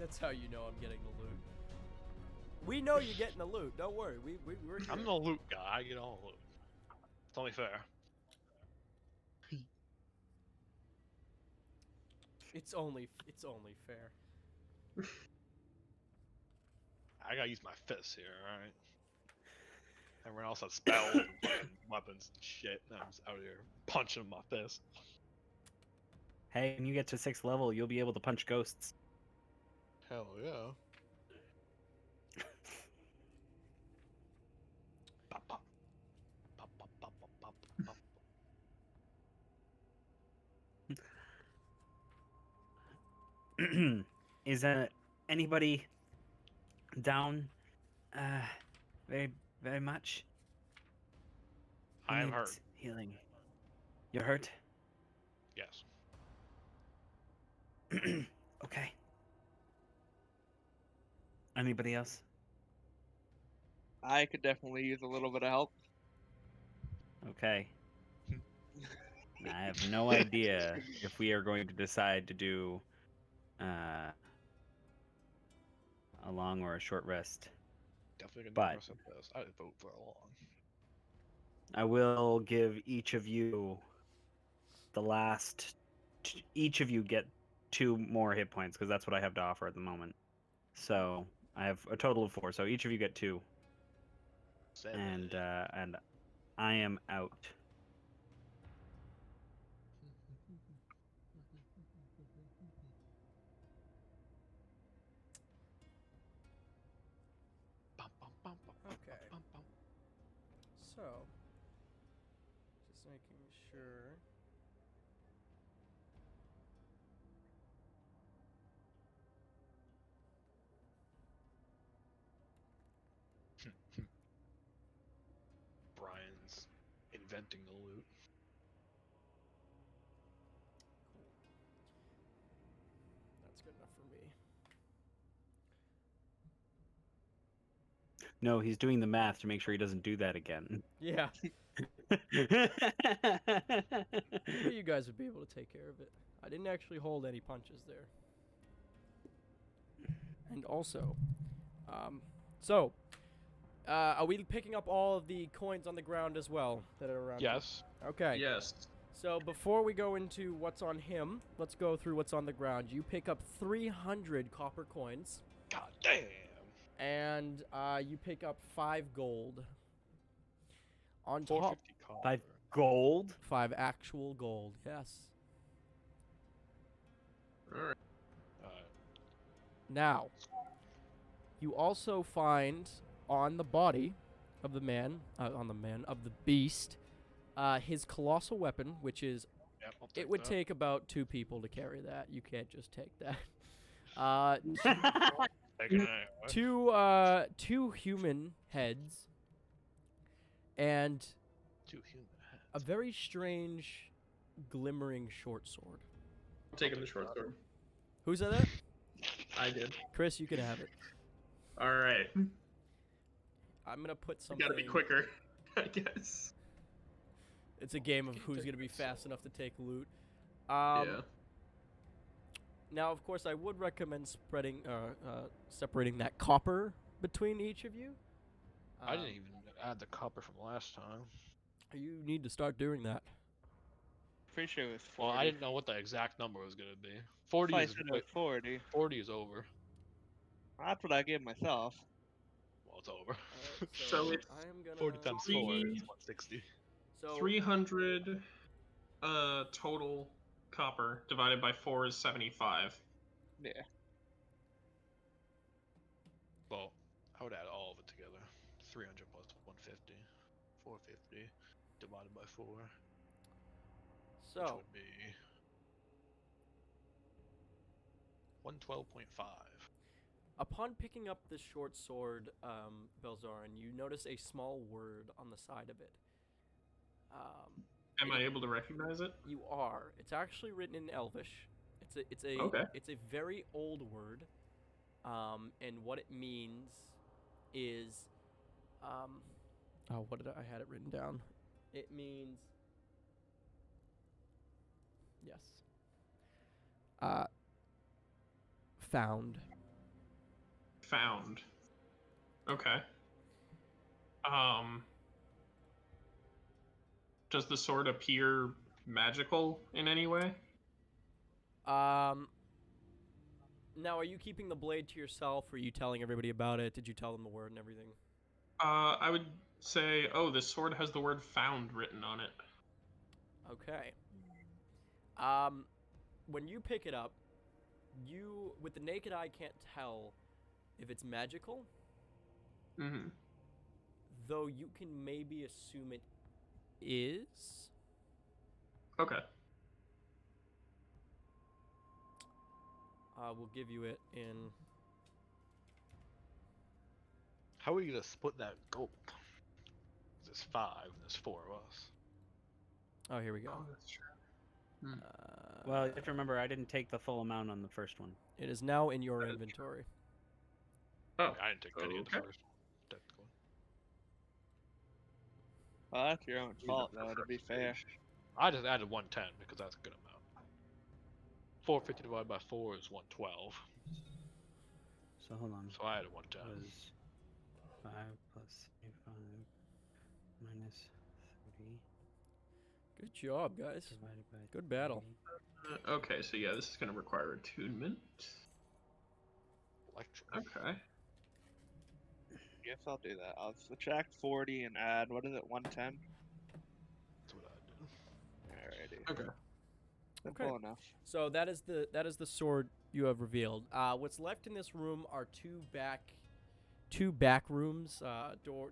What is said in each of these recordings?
That's how you know I'm getting the loot. We know you're getting the loot. Don't worry. We're here. I'm the loot guy. I get all the loot. It's only fair. It's only fair. I gotta use my fists here, alright? Everyone else has spells and fucking weapons and shit. And I'm just out here punching my fist. Hey, when you get to 6th level, you'll be able to punch ghosts. Hell yeah. Pop, pop. Pop, pop, pop, pop, pop, pop. Is anybody down very, very much? Who I am needs hurt. Healing. You're hurt? Yes. Okay. Anybody else? I could definitely use a little bit of help. Okay. I have no idea if we are going to decide to do a long or a short rest. Definitely gonna But- do rest of this. I'd vote for a long. I will give each of you each of you get 2 more hit points because that's what I have to offer at the moment. So I have a total of 4. So each of you get 2, 7. and I am out. Bum, bum, bum, bum, bum, Okay. bum, bum. So, just making sure. Bryan's inventing the loot. Cool. That's good enough for me. No, he's doing the math to make sure he doesn't do that again. Yeah. But you guys would be able to take care of it. I didn't actually hold any punches there. And also, are we picking up all of the coins on the ground as well that are around? Yes. Here? Okay. Yes. So before we go into what's on him, let's go through what's on the ground. You pick up 300 copper coins, God damn. and you pick up 5 gold. On top, 450 copper. 5 gold? 5 actual gold. Yes. All right. Now, you also find on the body of the beast, his colossal weapon, which is, Yep, I'll it take would that. take about 2 people to carry that. You can't just take that. Take it anyway. Two human heads, and 2 human heads. a very strange, glimmering short sword. I'm taking the short sword. Who said that? I did. Chris, you can have it. All right. I'm gonna put You something. gotta be quicker, I guess. It's a game of Can who's take gonna be this. fast enough to take loot. Yeah. Now, of course, I would recommend separating that copper between each of you. I didn't even add the copper from last time. You need to start doing that. Pretty sure it was 40. Well, I didn't know what the exact number was gonna be. 40 I is said it was 40. 40 is over. That's what I gave myself. Well, it's over. Alright, So it's I am gonna 40 times 4 is 160. So 300 total copper divided by 4 is 75. Yeah. Well, I would add all of it together. 300 plus 150. 450 divided by 4. Which so would be 112.5. upon picking up the short sword, Belzaren, you notice a small word on the side of it. Am I able to recognize it? You are. It's actually written in Elvish. Okay. It's a very old word, and what it means is, what did I had it written down? It means, yes, found. found. Okay. Does the sword appear magical in any way? Now, are you keeping the blade to yourself, or are you telling everybody about it? Did you tell them the word and everything? I would say, oh, this sword has the word "found" written on it. Okay. When you pick it up, you, with the naked eye, can't tell if it's magical, Mm-hmm. though you can maybe assume it is. Okay. We'll give you it in. How are we gonna split that gold? There's 5, and there's 4 of us. Oh, here we go. Oh, that's true. Well, you have to remember, I didn't take the full amount on the first one. It is now in your That is inventory. Oh, I didn't take any of the okay. first one, technically. Well, that's your own fault, though, to be fair. I just added 110 because that's a good amount. 450 divided by 4 is 112. So hold on. So I added 110. Was 5 plus 75 minus 30 Good job, guys. divided by Good battle. 30. Okay, so yeah, this is going to require attunement. Electric. Okay. Guess I'll do that. I'll subtract 40 and add, what is it, 110? That's what I did. Alrighty. Okay. Simple Okay. enough. So that is the sword you have revealed. What's left in this room are two back rooms.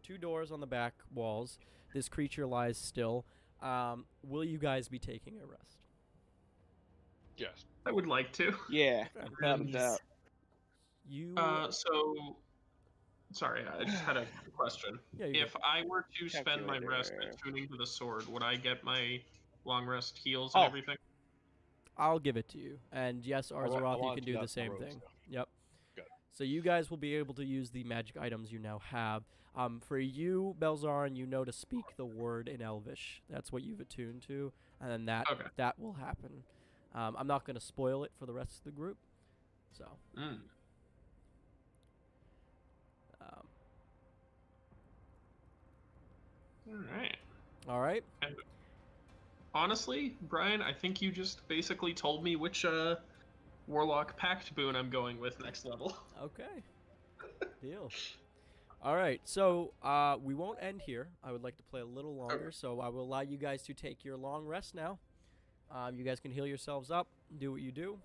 Two doors on the back walls. This creature lies still. Will you guys be taking a rest? Yes. I would like to. Yeah, Okay. without a doubt. You. So, sorry, I just had a question. Yeah, you're If I were to spend my rest Calculator. attuning to the sword, would I get my long rest heals Oh. and everything? I'll give it to you. And yes, I Arzaroth, you wanted can to do that the same rogue thing. stuff. Yep. Good. So you guys will be able to use the magic items you now have. For you, Belzaren, you know to speak the word in Elvish. That's what you've attuned to, and then Okay. that will happen. I'm not going to spoil it for the rest of the group. So. Mm. Alright. All right. Honestly, Brian, I think you just basically told me which Warlock Pact boon I'm going with next level. Okay. Deal. All right. So we won't end here. I would like to play a little longer, Okay. so I will allow you guys to take your long rest now. You guys can heal yourselves up, do what you do.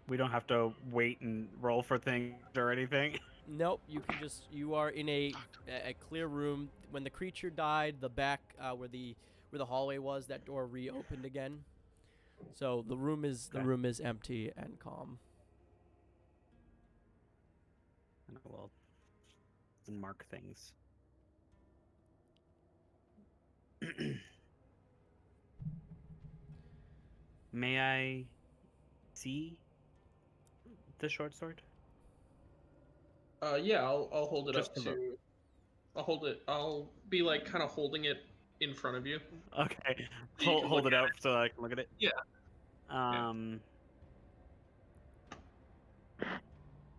We don't have to wait and roll for things or anything. Nope, you are in a clear room. When the creature died, the back where the hallway was, that door reopened again. So the room is empty and calm. And I will mark things. May I see the short sword? Yeah, I'll hold it Just up to look. to. I'll hold it. I'll be like kind of holding it in front of you. Okay, So you can hold look it at out so I can look at it. Yeah.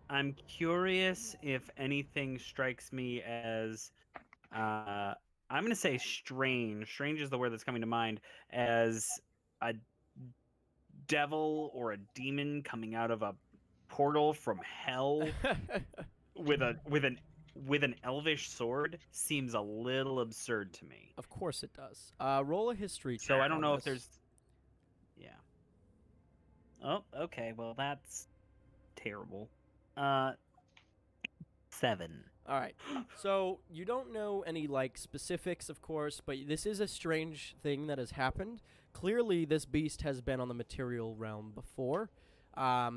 I'm curious if anything strikes me as, I'm gonna say strange. Strange is the word that's coming to mind, as a devil or a demon coming out of a portal from hell with an elvish sword seems a little absurd to me. Of course it does. Roll a history check. So I don't on know if this. there's. Yeah. Oh, okay. Well, that's terrible. 7. All right. So you don't know any like specifics, of course, but this is a strange thing that has happened. Clearly, this beast has been on the material realm before.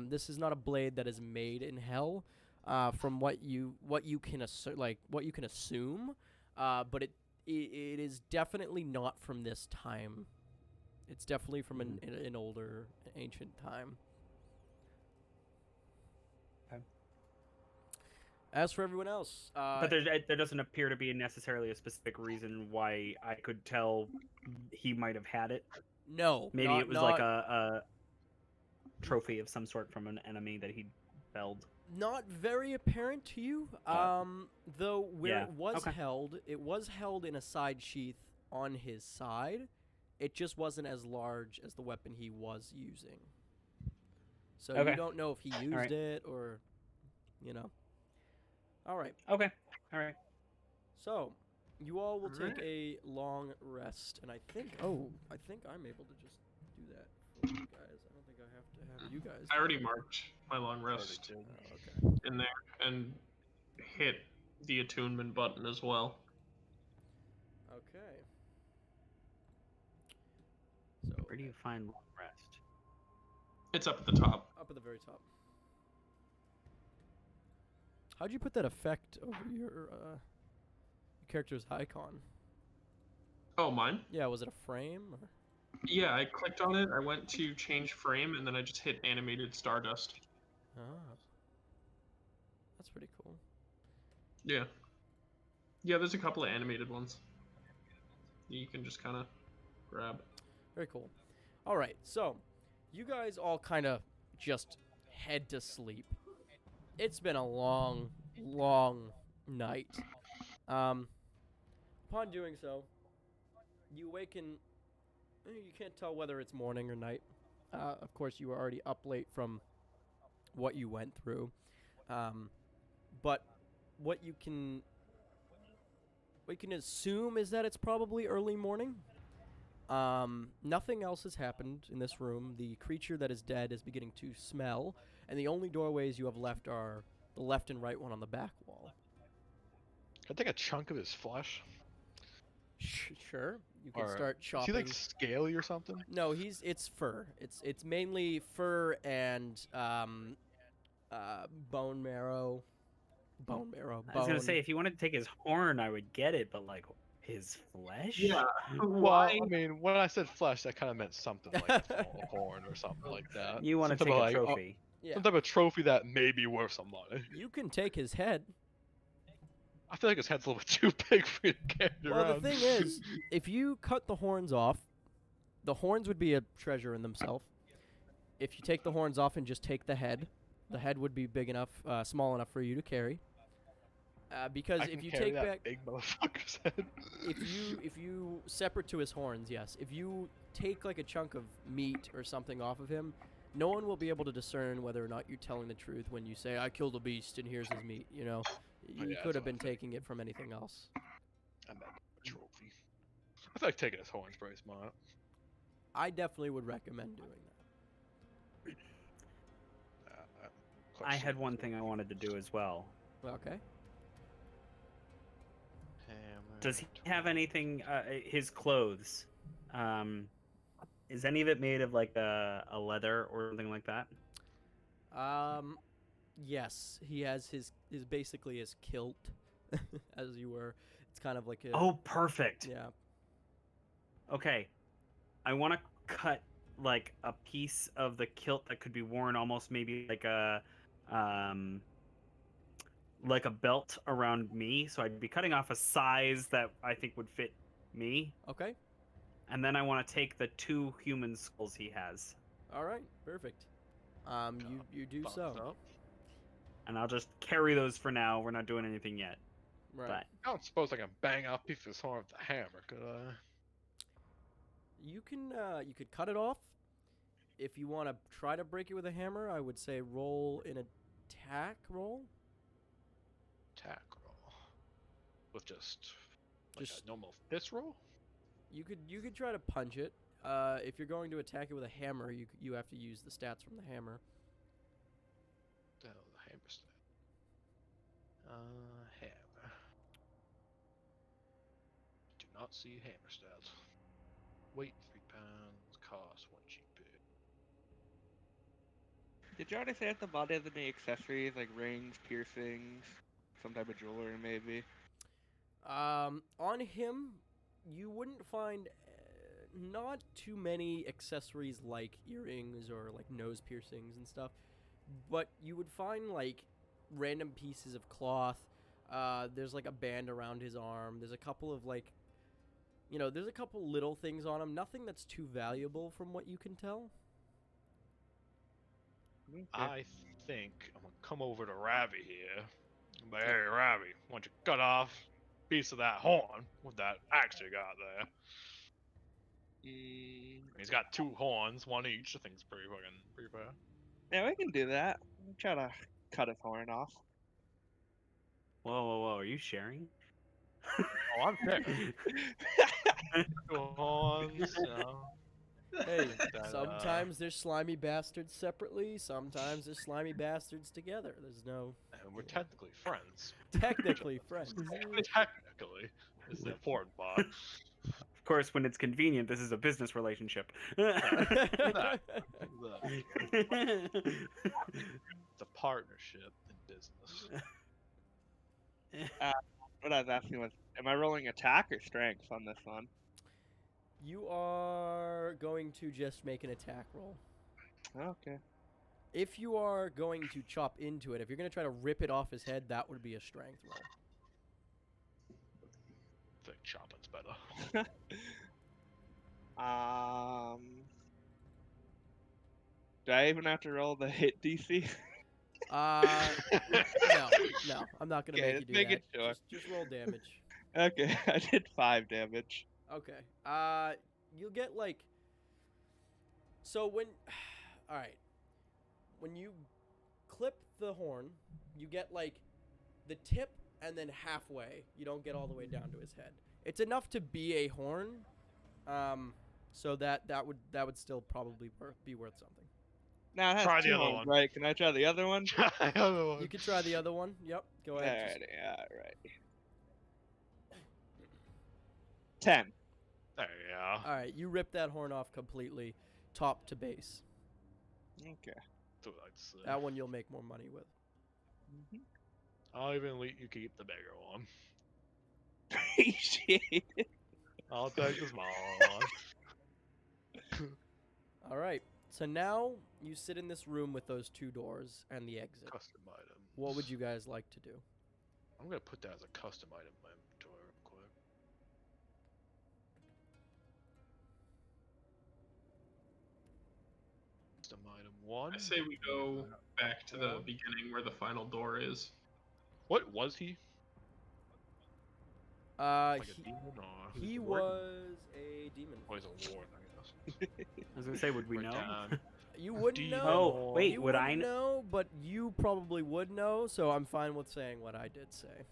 This is not a blade that is made in hell, from what you can assume. But it is definitely not from this time. It's definitely from an older, ancient time. As for everyone else, But there doesn't appear to be necessarily a specific reason why I could tell he might have had it. no, Maybe not, it was not, like a trophy of some sort from an enemy that he held? Not very apparent to you. Though where Yeah, it was okay. held, it was held in a side sheath on his side. It just wasn't as large as the weapon he was using. So you Okay. don't know if he used right. it or, All right. Okay. All right. So you all will take Alright. a long rest, and I think I'm able to just do that for you guys. I don't think I have to have you guys. I do already it. marked my long rest Oh, okay. in there and hit the attunement button as well. Okay. So Where do you find long rest? It's up at the top. up at the very top. How'd you put that effect over your character's icon? Oh, mine? Yeah, was it a frame? Or? Yeah, I clicked on it, I went to change frame, and then I just hit animated stardust. Ah, that's pretty cool. Yeah. Yeah, there's a couple of animated ones. You can just kind of grab. Very cool. All right, so you guys all kind of just head to sleep. It's been a long, long night. Upon doing so, you awaken. You can't tell whether it's morning or night. Of course, you were already up late from what you went through. But what you can assume is that it's probably early morning. Nothing else has happened in this room. The creature that is dead is beginning to smell, and the only doorways you have left are the left and right one on the back wall. Can I take a chunk of his flesh? Sure, you can Or start Is chopping. he like scaly or something? No, it's fur. It's mainly fur and bone marrow. Bone marrow. I was gonna bone. say if you wanted to take his horn, I would get it, but like his flesh. Yeah. Well, Why? I mean, when I said flesh, that kind of meant something like a horn or something like that. You want to Some take type a of, like, trophy. Yeah. some type of trophy that may be worth some money. You can take his head. I feel like his head's a little bit too big for you to carry Well, around. the thing is, if you cut the horns off, the horns would be a treasure in themselves. If you take the horns off and just take the head would be big enough, small enough for you to carry. Because I if can you carry take that back, big motherfucker's head. if you separate to his horns, yes. If you take like a chunk of meat or something off of him, no one will be able to discern whether or not you're telling the truth when you say I killed a beast and here's his meat. You know, you yeah, could that's have what I been taking it from anything else. I meant a trophy. I feel like taking his horn's pretty smart. I definitely would recommend doing that. I'm quite I had sure. one thing I wanted to do as well. Okay. Hammer, Does he have anything? His clothes. Is any of it made of like a leather or something like that? Yes, he has his basically his kilt, as you were. It's kind of like a. Oh, perfect. Yeah. Okay, I want to cut like a piece of the kilt that could be worn almost maybe like a belt around me. So I'd be cutting off a size that I think would fit me. Okay. And then I want to take the 2 human skulls he has, All right. Perfect. You do Thumbs so. up. and I'll just carry those for now. We're not doing anything yet. Right. But I don't suppose I can bang out a piece of his horn with a hammer, could I? You could cut it off. If you want to try to break it with a hammer, I would say roll an attack roll. Attack roll. With just Just- a normal fist roll? You could try to punch it. If you're going to attack it with a hammer, you have to use the stats from the hammer. The hell, the hammer stat. Hammer. Do not see hammer stats. Weight 3 pounds, cost 1 GP. Did you already say at the body have any accessories like rings, piercings, some type of jewelry maybe? On him, you wouldn't find not too many accessories like earrings or like nose piercings and stuff, but you would find like random pieces of cloth. There's like a band around his arm. There's a couple of like, there's a couple little things on him. Nothing that's too valuable from what you can tell. I think I'm gonna come over to Ravi here. I'm like, hey, Ravi, why don't you cut off a piece of that horn with that axe you got there? He's got 2 horns, one each. I think it's pretty fair. Yeah, we can do that. We'll try to cut his horn off. Whoa! Are you sharing? Oh, I'm fair. 2 horns, you know. Hey, That, sometimes there's slimy bastards separately, sometimes there's slimy bastards together. There's no And we're technically friends. technically friends. Technically, is the important part. Of course, when it's convenient, this is a business relationship. It's a partnership in business. What I was asking was, am I rolling attack or strength on this one? You are going to just make an attack roll. Okay. If you are going to chop into it, if you're going to try to rip it off his head, that would be a strength roll. I think chopping's better. Do I even have to roll the hit DC? No, I'm not gonna Okay, make you do make that. it sure. Just roll damage. Okay, I did 5 damage. Okay. You'll get like. So when, all right, when you clip the horn, you get like the tip and then halfway. You don't get all the way down to his head. It's enough to be a horn, so that would still probably be worth something. Now it has Try 2 the other horns, one. right? Can I try the other one? The other one. You can try the other one. Yep. Go ahead. Alright. 10. There you go. All right. You rip that horn off completely, top to base. Okay. That's what I'd say. That one you'll make more money with. I'll even let you keep the bigger one. Appreciate it. I'll take the small one. All right. So now you sit in this room with those 2 doors and the exit. Custom item. What would you guys like to do? I'm gonna put that as a custom item in my inventory real quick. Custom item 1. I say we go back to the beginning where the final door is. What was he? Like a demon or He a ward? was a demon. Oh, he's a ward, I guess. I was gonna say, would we Right know? down. You wouldn't know. Oh, wait, You would I wouldn't kn- know? But you probably would know. So I'm fine with saying what I did say.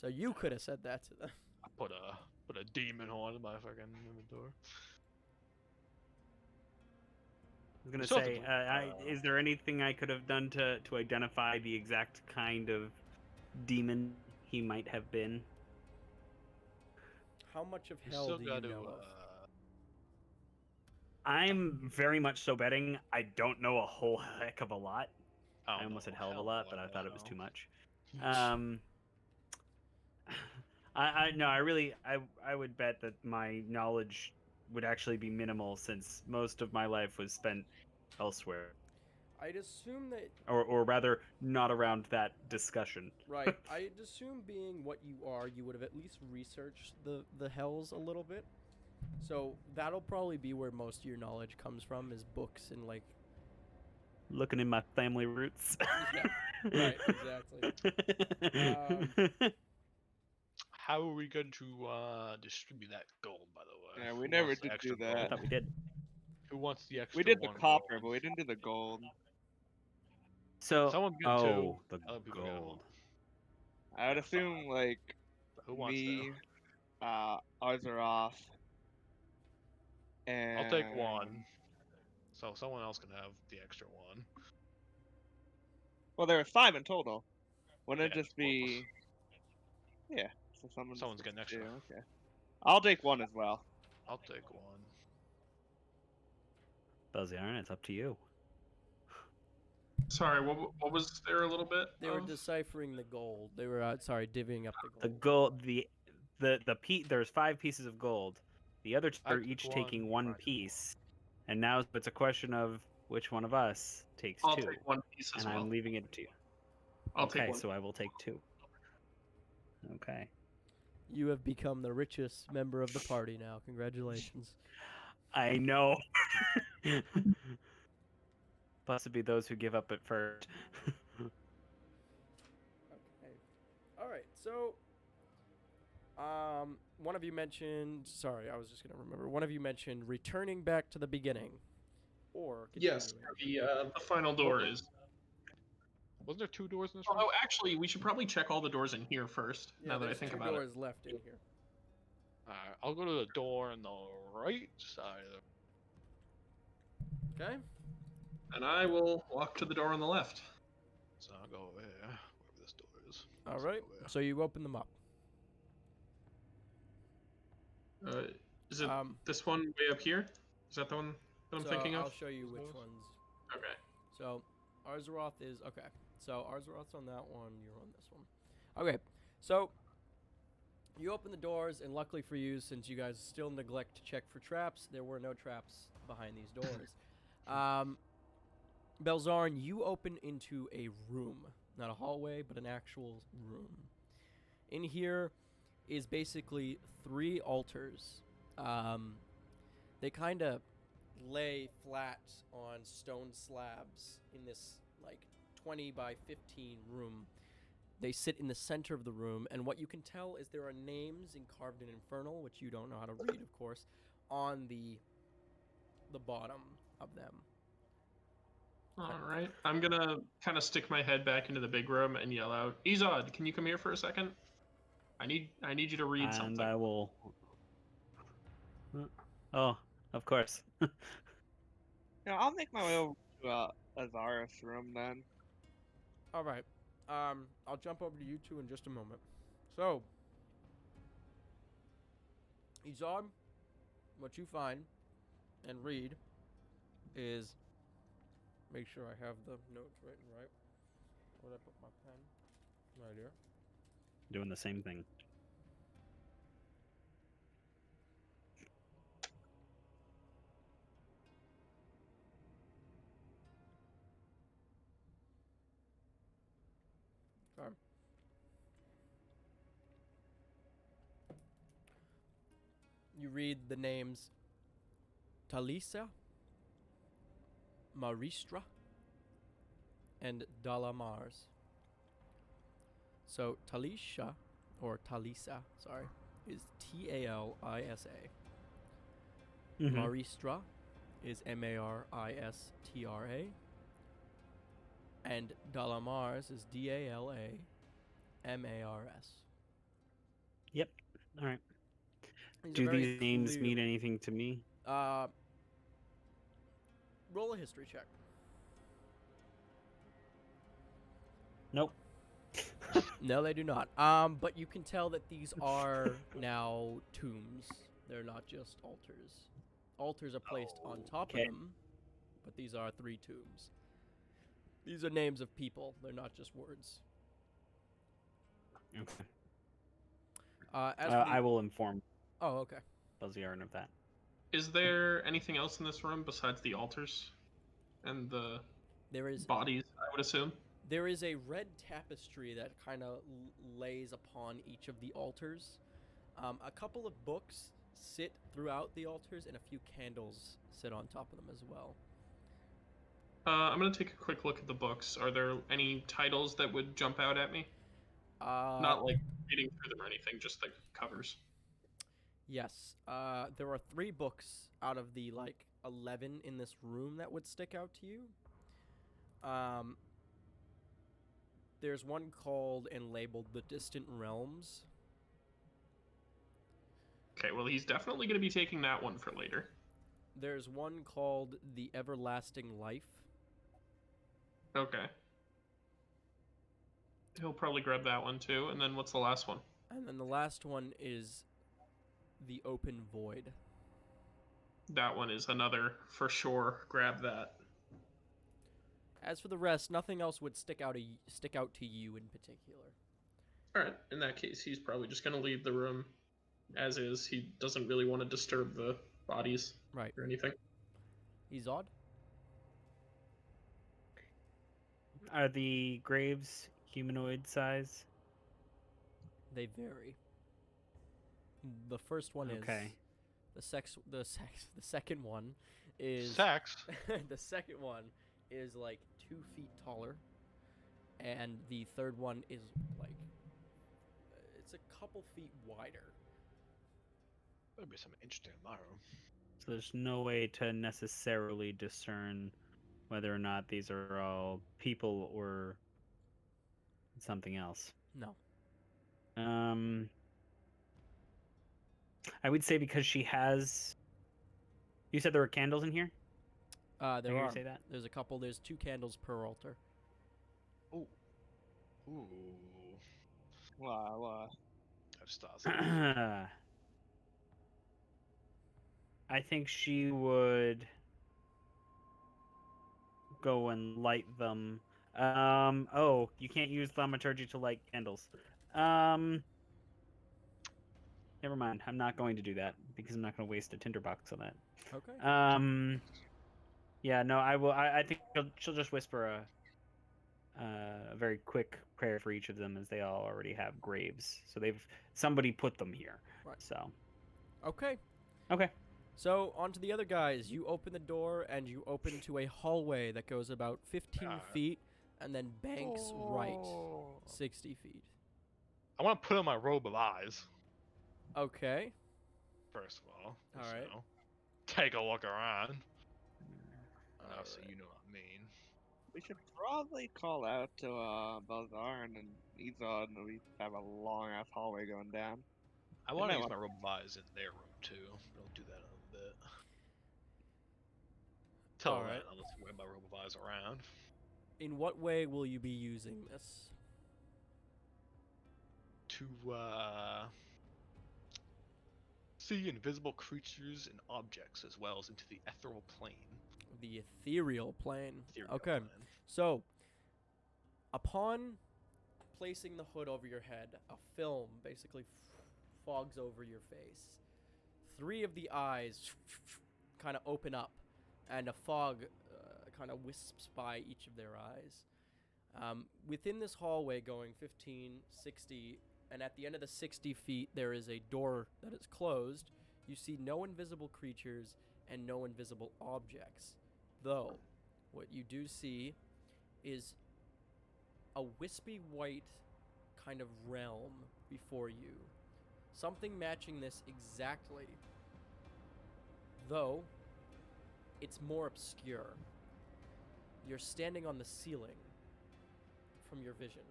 So you could have said that to them. I put a demon horn in my fucking inventory. I was gonna Something say, like- is there anything I could have done to identify the exact kind of demon he might have been? How much of You hell still do you gotta, know of? I'm very much so betting I don't know a whole heck of a lot. I don't almost know, said hell of a hell lot, but I thought know. it was too much. I would bet that my knowledge would actually be minimal since most of my life was spent elsewhere, I'd assume that. or rather, not around that discussion. Right. I'd assume being what you are, you would have at least researched the hells a little bit. So that'll probably be where most of your knowledge comes from, is books and like. Looking in my family roots. Yeah, right, exactly. How are we going to distribute that gold, by the way? Yeah, we Who never wants the did extra do gold? I that. thought we did. Who wants the extra We did the 1 copper, gold? but we didn't do the gold. So, Someone's good oh, too. the Other people get gold. I would Yeah, fine. assume, like, Who wants me, Azeroth, and... I'll take 1. So someone else can have the extra 1. Well, there was 5 in total. Wouldn't it Yeah, just be... Yeah, so someone's getting extra. Okay. I'll take 1 as well. I'll take 1. Belzaren, it's up to you. Sorry, what was there a little bit? They were of? deciphering the gold. They were divvying up the The gold. gold, there's 5 pieces of gold. The other 2 I are took each 1, taking 1 right. piece, and now it's a question of which one of us takes I'll 2, take 1 piece as and well. I'm leaving it to you. I'll Okay, take 1. so I will take 2. Okay. You have become the richest member of the party now. Congratulations. I know. Blessed be those who give up at first. Okay. All right. So, one of you mentioned. Sorry, I was just gonna remember. One of you mentioned returning back to the beginning, or Yes, continuing. the final door is. Wasn't there 2 doors in this room? Although actually, we should probably check all the doors in here first. Yeah, now that I there's think two about doors left in here. Alright, I'll go to the door on the right side of the... Okay. it, and I will walk to the door on the left. So I'll go over here, wherever this door is. All Let's right. go there. So you open them up. Is it Um, this one way up here? Is that the one that I'm so thinking of? I'll show you which ones. Okay. So Arzaroth is okay. So Arzaroth's on that one. You're on this one. Okay. So you open the doors, and luckily for you, since you guys still neglect to check for traps, there were no traps behind these doors. Belzaren, you open into a room, not a hallway, but an actual room. In here is basically 3 altars. They kind of lay flat on stone slabs in this like 20 by 15 room. They sit in the center of the room, and what you can tell is there are names carved in Infernal, which you don't know how to read, of course, on the bottom of them. All right. I'm gonna kind of stick my head back into the big room and yell out, "Izod, can you come here for a second? I need you to read And something." I will. Oh, of course. Yeah, I'll make my way over to Azareth's room then. All right. I'll jump over to you two in just a moment. So, Izod, what you find and read is, make sure I have the notes written right. Where did I put my pen? Right here. Doing the same thing. Okay. You read the names Talisa, Maristra, and Dalamars. So Talisha, or Talisa, sorry, is Talisa. Mhm. Maristra is Maristra. And Dalamars is Dalamars. Yep. All right. These are Do very these names clear. mean anything to me? Roll a history check. Nope. No, they do not. But you can tell that these are now tombs. They're not just altars. Altars are placed on top Okay. of them, but these are 3 tombs. These are names of people. They're not just words. Okay. As for I will inform Oh, okay. Belzaren of that. Is there anything else in this room besides the altars and the There is bodies? I would assume. There is a red tapestry that kind of lays upon each of the altars. A couple of books sit throughout the altars, and a few candles sit on top of them as well. I'm gonna take a quick look at the books. Are there any titles that would jump out at me? Not like reading through them or anything, just like covers. Yes. There are 3 books out of the 11 in this room that would stick out to you. There's one called and labeled The Distant Realms. Okay, well he's definitely gonna be taking that one for later. There's one called The Everlasting Life. Okay. He'll probably grab that one too. And then what's the last one? And then the last one is The Open Void. That one is another for sure. Grab that. As for the rest, nothing else would stick out to you in particular. All right. In that case, he's probably just gonna leave the room as is. He doesn't really want to disturb the bodies Right. or anything. Izod? Are the graves humanoid size? They vary. The first one Okay. is the second one is Sex? the second one is like 2 feet taller, and the third one is like it's a couple feet wider. There'll be some interesting tomorrow. So there's no way to necessarily discern whether or not these are all people or something else. No. I would say because she has. You said there were candles in here? There Did I hear are. you say that? There's a couple. There's 2 candles per altar. Ooh. Ooh. Wow. I just thought something. I think she would go and light them. Oh, you can't use thaumaturgy to light candles. Never mind. I'm not going to do that because I'm not going to waste a tinderbox on that. Okay. Yeah, no, I will. I think she'll just whisper a very quick prayer for each of them, as they all already have graves. So somebody put them here. Right. So. Okay. Okay. So, on to the other guys. You open the door, and you open to a hallway that goes about 15 feet, and then banks right 60 feet. I want to put on my robe of eyes, Okay. first of all. All just, right. you know, take a look around. So Alright. you know what I mean. We should probably call out to Belzaren and Izod, and we have a long ass hallway going down. I want might to use want- my robe of eyes in their room too. But I'll do that in a bit. Till Alright. then, I'll just wear my robe of eyes around. In what way will you be using this? To see invisible creatures and objects, as well as into the ethereal plane. The ethereal plane. Ethereal Okay. plane. So, upon placing the hood over your head, a film basically fogs over your face. 3 of the eyes kind of open up, and a fog kind of wisps by each of their eyes. Within this hallway going 15, 60, and at the end of the 60 feet, there is a door that is closed. You see no invisible creatures and no invisible objects. Though, what you do see is a wispy white kind of realm before you. Something matching this exactly. Though, it's more obscure. You're standing on the ceiling from your vision.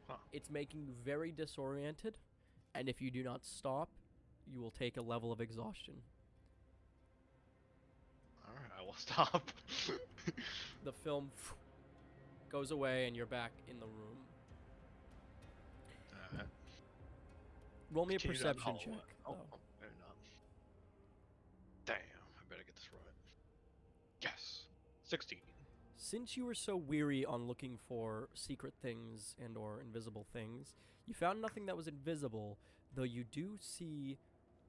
Huh. It's making you very disoriented, and if you do not stop, you will take a level of exhaustion. Alright, I will stop. The film goes away, and you're back in the room. Alright. Roll me a Continue down the perception hallway. check. Oh, though. better not. Damn, I better get this right. Yes. 16. Since you were so weary on looking for secret things and or invisible things, you found nothing that was invisible, though you do see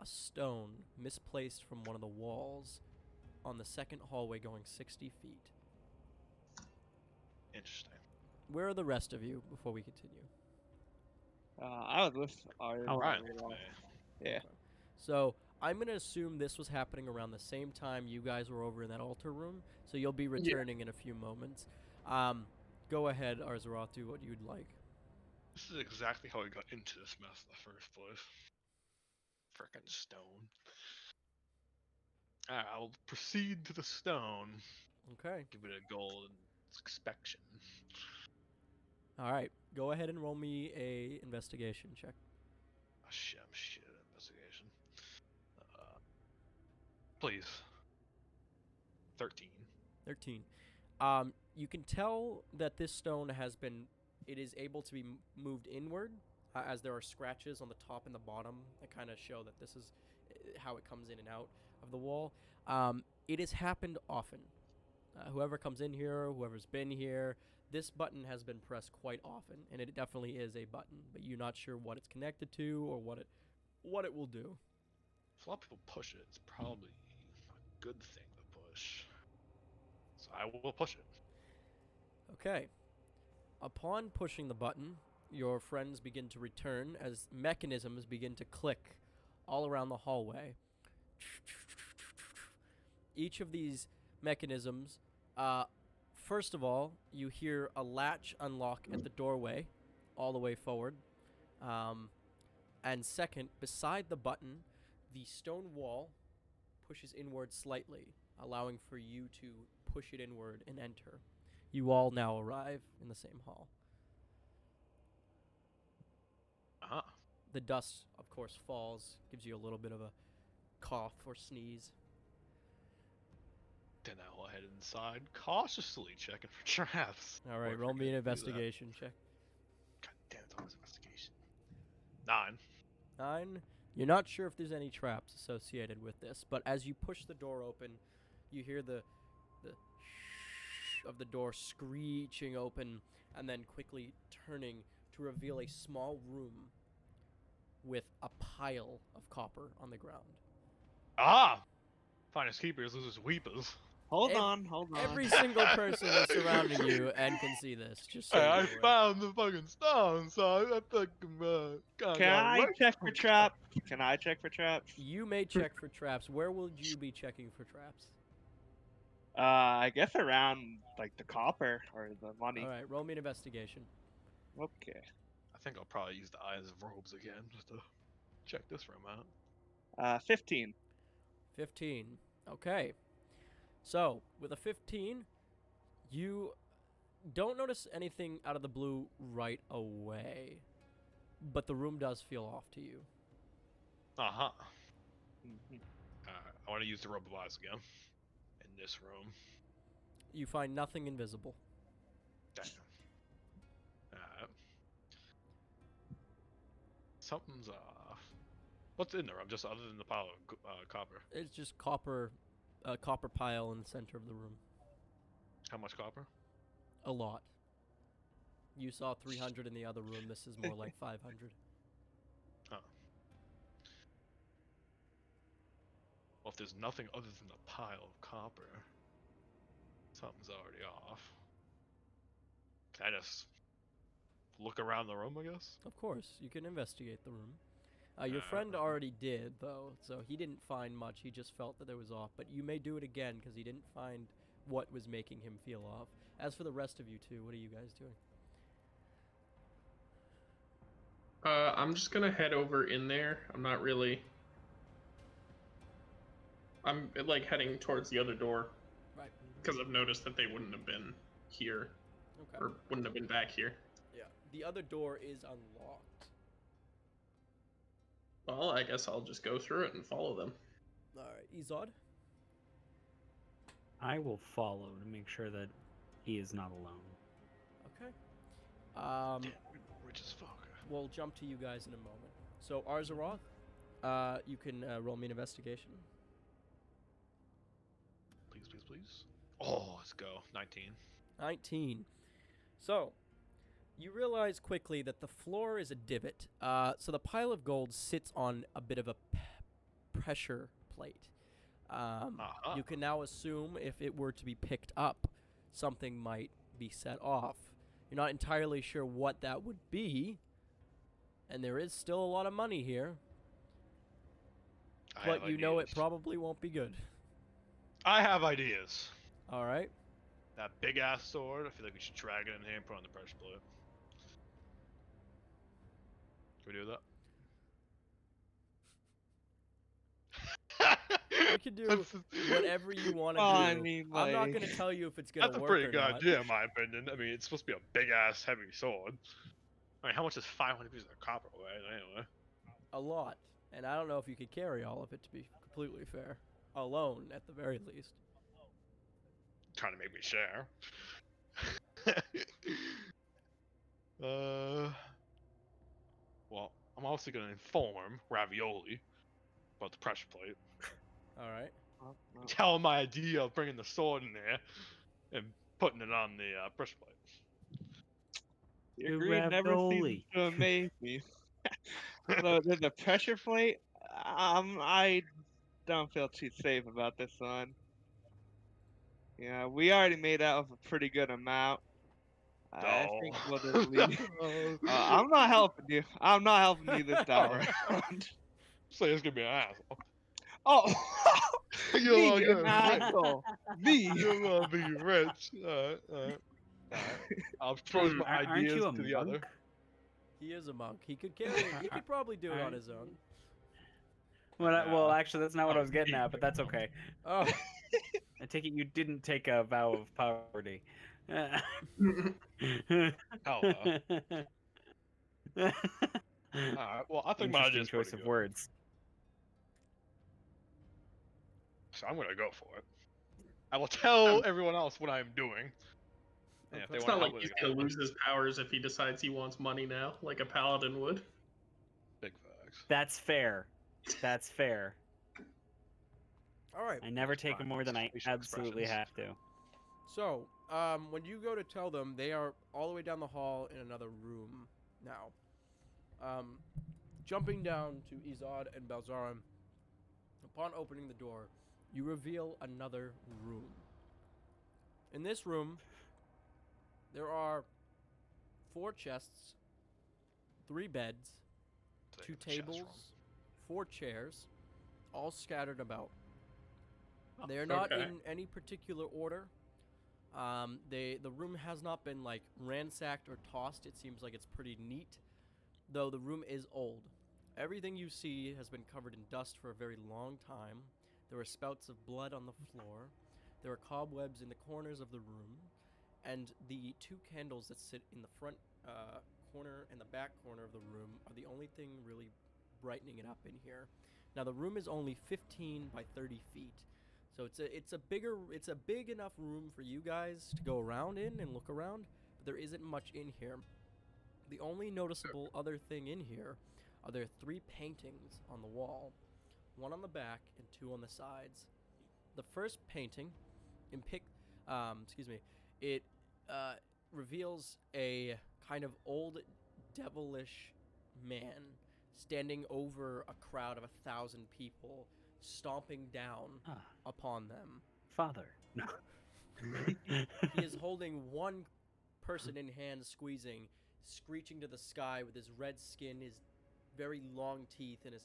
a stone misplaced from one of the walls on the second hallway going 60 feet. Interesting. Where are the rest of you before we continue? I was with our. Alright. Yeah. So, I'm going to assume this was happening around the same time you guys were over in that altar room, so you'll be returning in a few moments. Go ahead, Arzaroth, do what you'd like. This is exactly how we got into this mess in the first place. Frickin' stone. Alright, I'll proceed to the stone. Okay. Give it a golden inspection. All right. Go ahead and roll me a investigation check. Oh shit, I'm shit at investigation. Please. 13. 13. You can tell that this stone it is able to be moved inward, as there are scratches on the top and the bottom that kind of show that this is how it comes in and out of the wall. It has happened often. Whoever comes in here, whoever's been here, this button has been pressed quite often, and it definitely is a button, but you're not sure what it's connected to or what it will do. If a lot of people push it, it's probably a good thing to push. So I will push it. Okay. Upon pushing the button, your friends begin to return as mechanisms begin to click all around the hallway. Each of these mechanisms First of all, you hear a latch unlock at the doorway, all the way forward. And second, beside the button, the stone wall pushes inward slightly, allowing for you to push it inward and enter. You all now arrive in the same hall. Uh-huh. The dust, of course, falls, gives you a little bit of a cough or sneeze. Then I'll head inside, cautiously checking for traps. All Or right, if roll we're me an gonna do that. investigation check. God damn, it's always investigation. 9. 9. You're not sure if there's any traps associated with this, but as you push the door open, you hear the shh of the door screeching open and then quickly turning to reveal a small room with a pile of copper on the ground. Ah! Finest keepers loses weepers. Hold Ev- on. Every single person is surrounding you and can see this. Just so Hey, you're I aware. found the fucking stone, so I fucking Can I check for traps? Can I check for traps? You may check for traps. Where will you be checking for traps? I guess around like the copper or the money. All right, roll me an investigation. Okay. I think I'll probably use the eyes of robes again just to check this room out. 15. 15. Okay. So, with a 15, you don't notice anything out of the blue right away. But the room does feel off to you. Uh-huh. Mhm. I want to use the robe of eyes again. In this room. You find nothing invisible. Damn. Something's off. What's in there? I'm just other than the pile of copper. It's just copper, a copper pile in the center of the room. How much copper? A lot. You saw 300 in the other room. This is more like 500. Oh. Well, if there's nothing other than a pile of copper, something's already off. Can I just look around the room, I guess? Of course, you can investigate the room. Your friend already did, though, so he didn't find much. He just felt that it was off. But you may do it again, because he didn't find what was making him feel off. As for the rest of you two, what are you guys doing? I'm just gonna head over in there. I'm not really. I'm like heading towards the other door. Right. Because I've noticed that they wouldn't have been here, Okay. or wouldn't have been back here. Yeah. The other door is unlocked. Well, I guess I'll just go through it and follow them. All right, Izod. I will follow to make sure that he is not alone. Okay. Damn, we're rich as fuck. We'll jump to you guys in a moment. So Arzaroth, you can roll me an investigation. Please, please, please. Oh, let's go. 19. 19. So, you realize quickly that the floor is a divot. So the pile of gold sits on a bit of a pressure plate. You can now assume if it were to be picked up, something might be set off. You're not entirely sure what that would be, and there is still a lot of money here, but you know it probably won't be good. I have ideas. All right. That big ass sword, I feel like we should drag it in here and put it on the pressure plate. Can we do that? You can do whatever you want to do. I mean, I'm not like- going to tell you if it's going That's to a work pretty or good not. idea, in my opinion. I mean, it's supposed to be a big ass heavy sword. I mean, how much is 500 pieces of copper weigh anyway? A lot. And I don't know if you could carry all of it, to be completely fair. Alone, at the very least. Trying to make me share. Well, I'm also going to inform Ravioli about the pressure plate. All right. Tell him my idea of bringing the sword in there and putting it on the pressure plate. Your greed never ceases to amaze me. So the pressure plate. I don't feel too safe about this one. Yeah, we already made out of a pretty good amount. I think we'll just leave. I'm not helping you. I'm not helping you this time around. So he's gonna be an asshole. Oh, You me, wanna an get rich? asshole. Me. You wanna be rich? Alright. I'll throw my Aren't ideas you a to the other. monk? He is a monk. He could carry it. He could probably do it on his own. Well, actually, that's not what I was getting at, but that's Oh. okay. Oh, I take it you didn't take a vow of poverty. Hell no. Alright, well, I think my Interesting idea's choice pretty of good. words. So I'm gonna go for it. I will tell everyone else what I'm doing. And if they It's want not to like help he's with gonna it, lose his powers if he decides he wants money now, like a paladin would. big facts. That's fair. That's fair. all right. I never take Fine. more than I Facial absolutely expressions. have to. So, when you go to tell them, they are all the way down the hall in another room now. Jumping down to Izod and Belzaren, upon opening the door, you reveal another room. In this room, there are 4 chests, 3 beds, Say 2 the chest tables, room. 4 chairs, all scattered about. Oh, They are not okay. in any particular order. The room has not been like ransacked or tossed. It seems like it's pretty neat, though the room is old. Everything you see has been covered in dust for a very long time. There are spouts of blood on the floor. There are cobwebs in the corners of the room, and the 2 candles that sit in the front corner and the back corner of the room are the only thing really brightening it up in here. Now the room is only 15 by 30 feet. So it's a big enough room for you guys to go around in and look around, but there isn't much in here. The only noticeable other thing in here are there 3 paintings on the wall, 1 on the back and 2 on the sides. The first painting, it reveals a kind of old devilish man standing over a crowd of 1,000 people, stomping down upon them. Father. No. He is holding 1 person in hand, squeezing, screeching to the sky with his red skin, his very long teeth, and his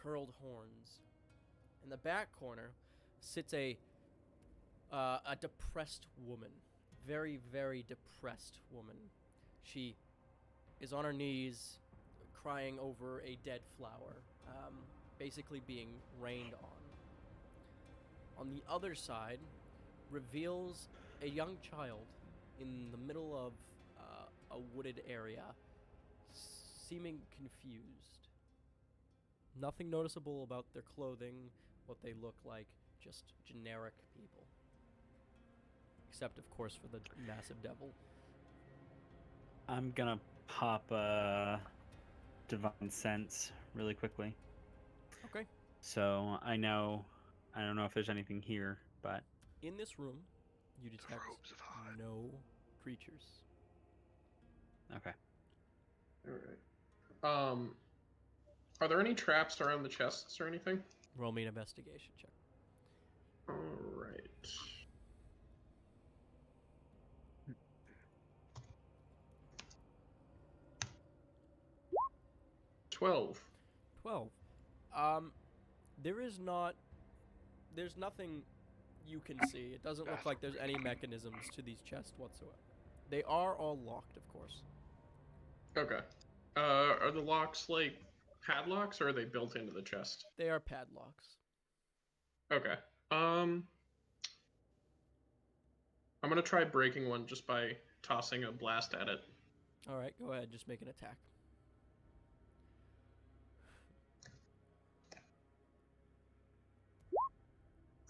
curled horns. In the back corner sits a depressed woman, very, very depressed woman. She is on her knees, crying over a dead flower, basically being rained on. On the other side, reveals a young child in the middle of a wooded area, seeming confused. Nothing noticeable about their clothing, what they look like, just generic people. Except, of course, for the massive devil. I'm gonna pop Divine Sense really quickly. Okay. So I don't know if there's anything here, but In this room, you detect Robes of hide. no creatures. okay. All right. Are there any traps around the chests or anything? Roll me an investigation check. All right. $12. 12. There's nothing you can see. It doesn't look like there's any mechanisms to these chests whatsoever. They are all locked, of course. Okay. Are the locks like padlocks or are they built into the chest? They are padlocks. Okay. I'm gonna try breaking one just by tossing a blast at it. All right, go ahead. Just make an attack.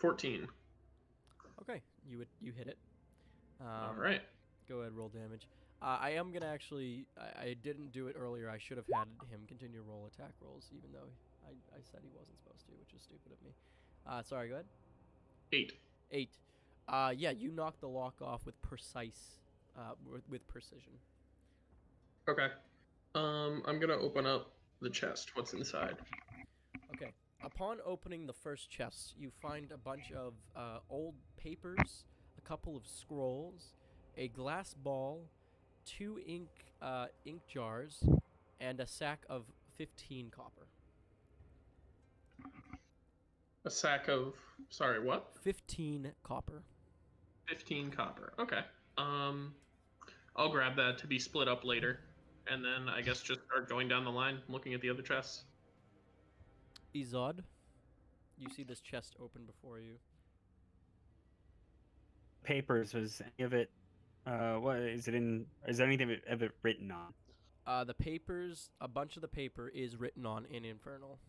$14. Okay, you hit it. All right. Go ahead, roll damage. I am gonna actually. I didn't do it earlier. I should have had him continue to roll attack rolls, even though I said he wasn't supposed to, which is stupid of me. Sorry. Go ahead. 8. 8. Yeah, you knocked the lock off with with precision. Okay. I'm gonna open up the chest. What's inside? Okay. Upon opening the first chest, you find a bunch of old papers, a couple of scrolls, a glass ball, 2 ink jars, and a sack of 15 copper. A sack of, sorry, what? 15 copper. 15 copper. Okay. I'll grab that to be split up later, and then I guess just start going down the line, looking at the other chests. Izod, you see this chest open before you. Papers, was any of it? What is it in? Is there anything of it written on? The papers, a bunch of the paper is written on in Infernal.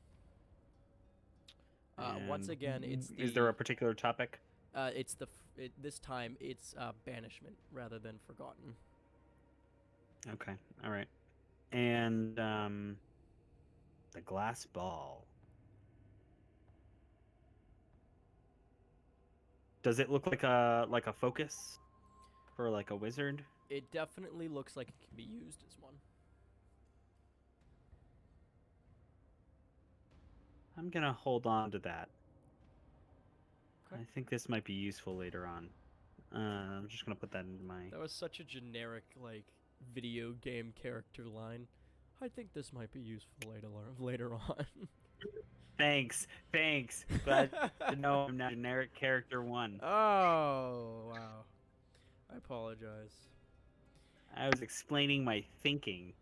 Once And again, it's the. Is there a particular topic? It's the. This time, it's banishment rather than forgotten. Okay, all right. And the glass ball. Does it look like a focus for like a wizard? It definitely looks like it can be used as one. I'm gonna hold on to that. Okay. I think this might be useful later on. I'm just gonna put that into my. That was such a generic, like, video game character line. I think this might be useful later on. Thanks. Glad to know I'm not generic character 1. Oh, wow. I apologize. I was explaining my thinking.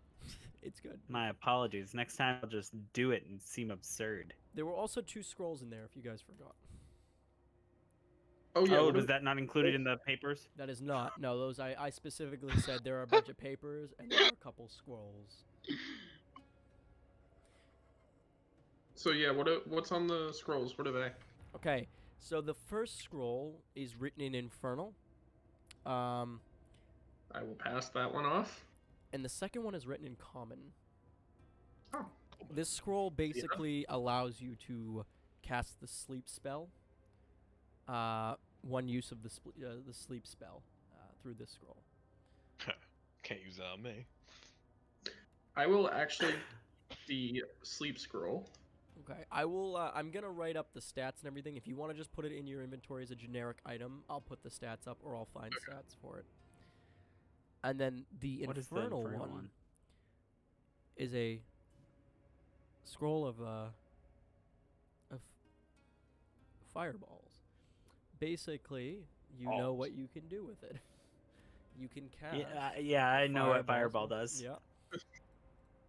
It's good. My apologies. Next time I'll just do it and seem absurd. There were also 2 scrolls in there, if you guys forgot. Oh yeah. Was that not included in the papers? That is not. No, those I specifically said there are a bunch of papers and there are a couple scrolls. So yeah, what's on the scrolls? What are they? Okay, so the first scroll is written in Infernal. I will pass that one off. And the second one is written in Common. Oh. This scroll basically allows you to cast the sleep spell. One use of the sleep spell through this scroll. Can't use that on me. I will actually the sleep scroll. Okay, I will. I'm gonna write up the stats and everything. If you want to just put it in your inventory as a generic item, I'll put the stats up, or I'll find stats for it. And then the infernal one is a scroll of fireballs. Basically, you know what you can do with it. You can cast. Yeah, I know what fireball does. Yeah.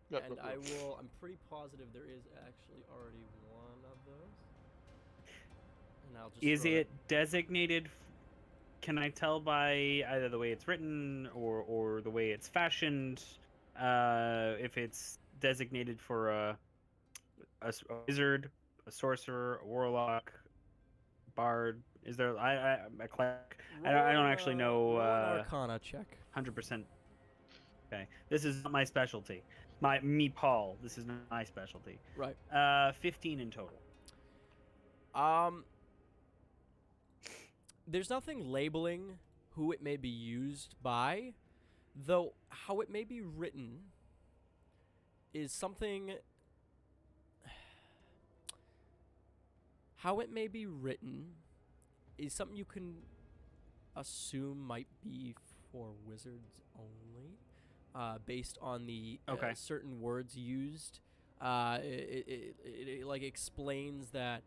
And I'm pretty positive there is actually already one of those. And I'll just. Is it designated? Can I tell by either the way it's written or the way it's fashioned, if it's designated for a wizard, a sorcerer, a warlock, bard? Is there a cleric? I don't actually know. Roll an Arcana check. 100%. Okay, this is not my specialty. Paul. This is not my specialty. Right. 15 in total. There's nothing labeling who it may be used by, though how it may be written is something. How it may be written is something you can assume might be for wizards only. Based on the certain words used, it like explains that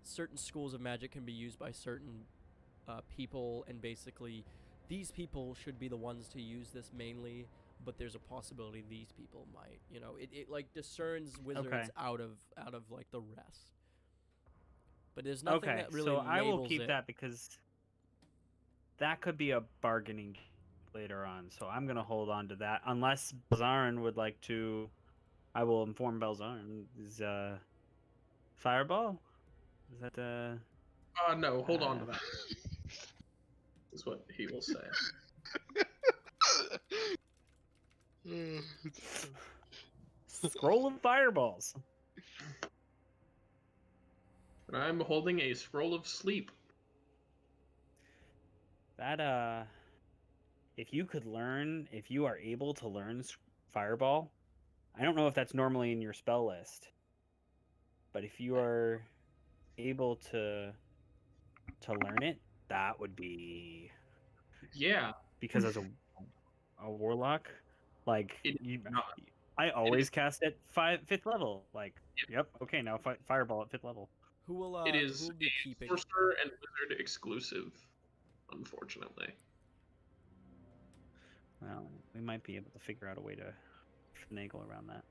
certain schools of magic can be used by certain people, and basically these people should be the ones to use this mainly, but there's a possibility these people might. You know, it like discerns wizards out of like the rest. But there's nothing that really labels it. So I will keep that because that could be a bargaining later on, so I'm gonna hold on to that unless Belzaren would like to. I will inform Belzaren. Is fireball? Is that no, hold on to that. Is what he will say. Scroll of fireballs. And I'm holding a scroll of sleep. That if you are able to learn fireball, I don't know if that's normally in your spell list, but if you are able to learn it, that would be because as a warlock, like I always cast at fifth level. Like, yep. Okay, now fireball at 5th level. Who will It is who will be keeping? sorcerer and wizard exclusive, unfortunately. Well, we might be able to figure out a way to finagle around that.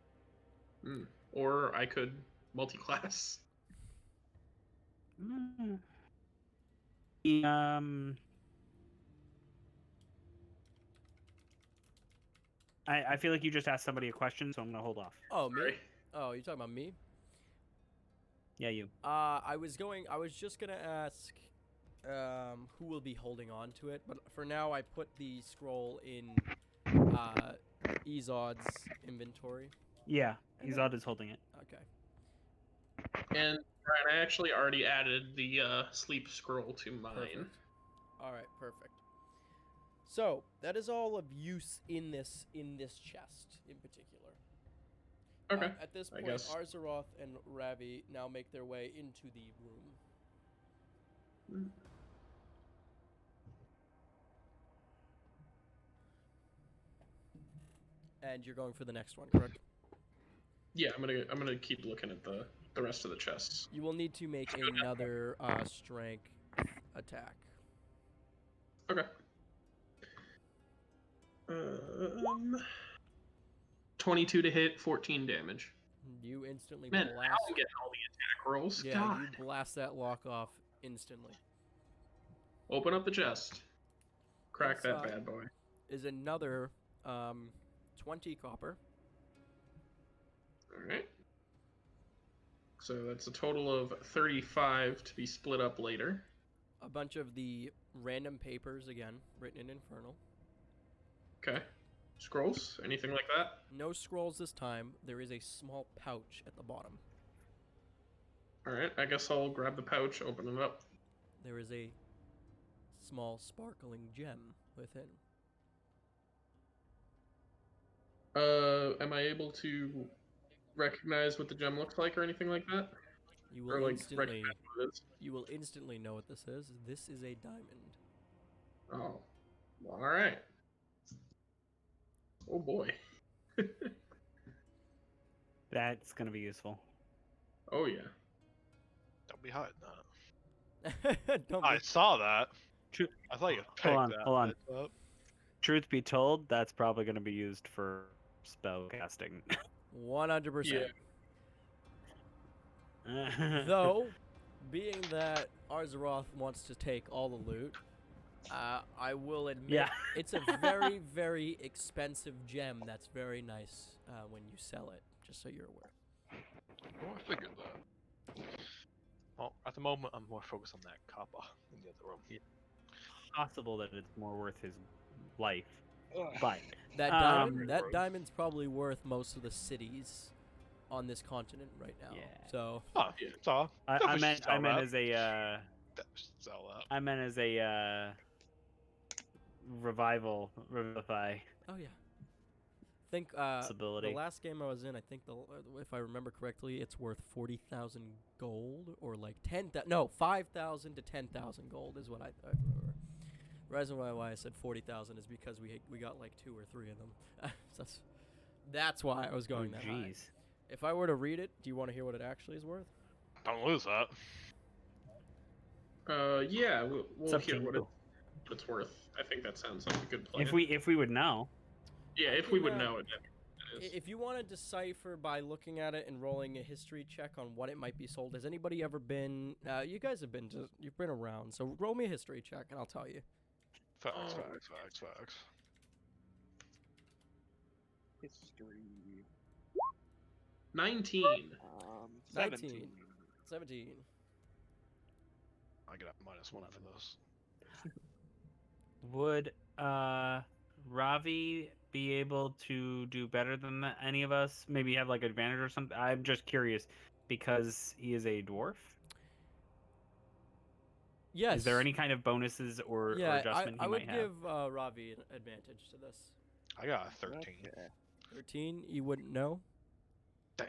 Or I could multi-class. I feel like you just asked somebody a question, so I'm gonna hold off. Oh, me? Sorry. Oh, you talking about me? Yeah, you. I was just gonna ask, who will be holding on to it, but for now I put the scroll in, Izod's inventory. Yeah, Izod is holding it. Okay. And Bryan, I actually already added the sleep scroll to mine. Perfect. All right, perfect. So that is all of use in this chest in particular. Okay. At this I point, guess. Arzaroth and Ravi now make their way into the room. And you're going for the next one, correct? Yeah, I'm gonna keep looking at the rest of the chests. You will need to make another strength attack. Okay. 22 to hit, 14 damage. You instantly Man, now blast. I'm getting all the attack rolls. Yeah, God. you blast that lock off instantly. Open up the chest. Crack that Inside bad boy. is another 20 copper. Alright. So that's a total of 35 to be split up later. A bunch of the random papers, again, written in Infernal. Okay. Scrolls? Anything like that? No scrolls this time. There is a small pouch at the bottom. Alright, I guess I'll grab the pouch, open it up. There is a small sparkling gem within. Am I able to recognize what the gem looks like or anything like that? You Or will like instantly recognize what it is? you will instantly know what this is. This is a diamond. Oh. Alright. Oh boy. That's gonna be useful. Oh yeah. Don't be hiding that. Don't I be- saw that. True. I thought you Hold picked on, that. hold on. heads up. Truth be told, that's probably gonna be used for spell casting. 100%. Yeah. Though, being that Arzaroth wants to take all the loot, I will admit Yeah. it's a very, very expensive gem that's very nice when you sell it, just so you're aware. Oh, I figured that. Well, at the moment, I'm more focused on that copper in the other room. Possible that it's more worth his life, Ugh. but That diamond's probably worth most of the cities on this continent right now. Yeah. So Oh, Yeah. it's all. I Definitely meant should sell that. as a Sell that. I meant as a revivify oh yeah. Think the possibility. last game I was in, I think if I remember correctly, it's worth 40,000 gold or like 5,000 to 10,000 gold is what I remember. The reason why I said 40,000 is because we got like 2 or 3 of them. So that's why I was going that high. Jeez. If I were to read it, do you want to hear what it actually is worth? Don't lose that. Yeah, we'll It's up hear to what you. it's worth. I think that sounds like a good plan. If we would know. Yeah, I if we can, would know it. That is. If you want to decipher by looking at it and rolling a history check on what it might be sold, has anybody ever been? You guys have been you've been around, so roll me a history check and I'll tell you. Facts. History. 19. 17. 17. I get a -1 for this. Would Ravi be able to do better than any of us? Maybe have like advantage or something? I'm just curious because he is a dwarf. Yes. Is there any kind of bonuses or adjustment I he would might have? give Ravi an advantage to this. I got a 13. Okay. 13, you wouldn't know. Damn.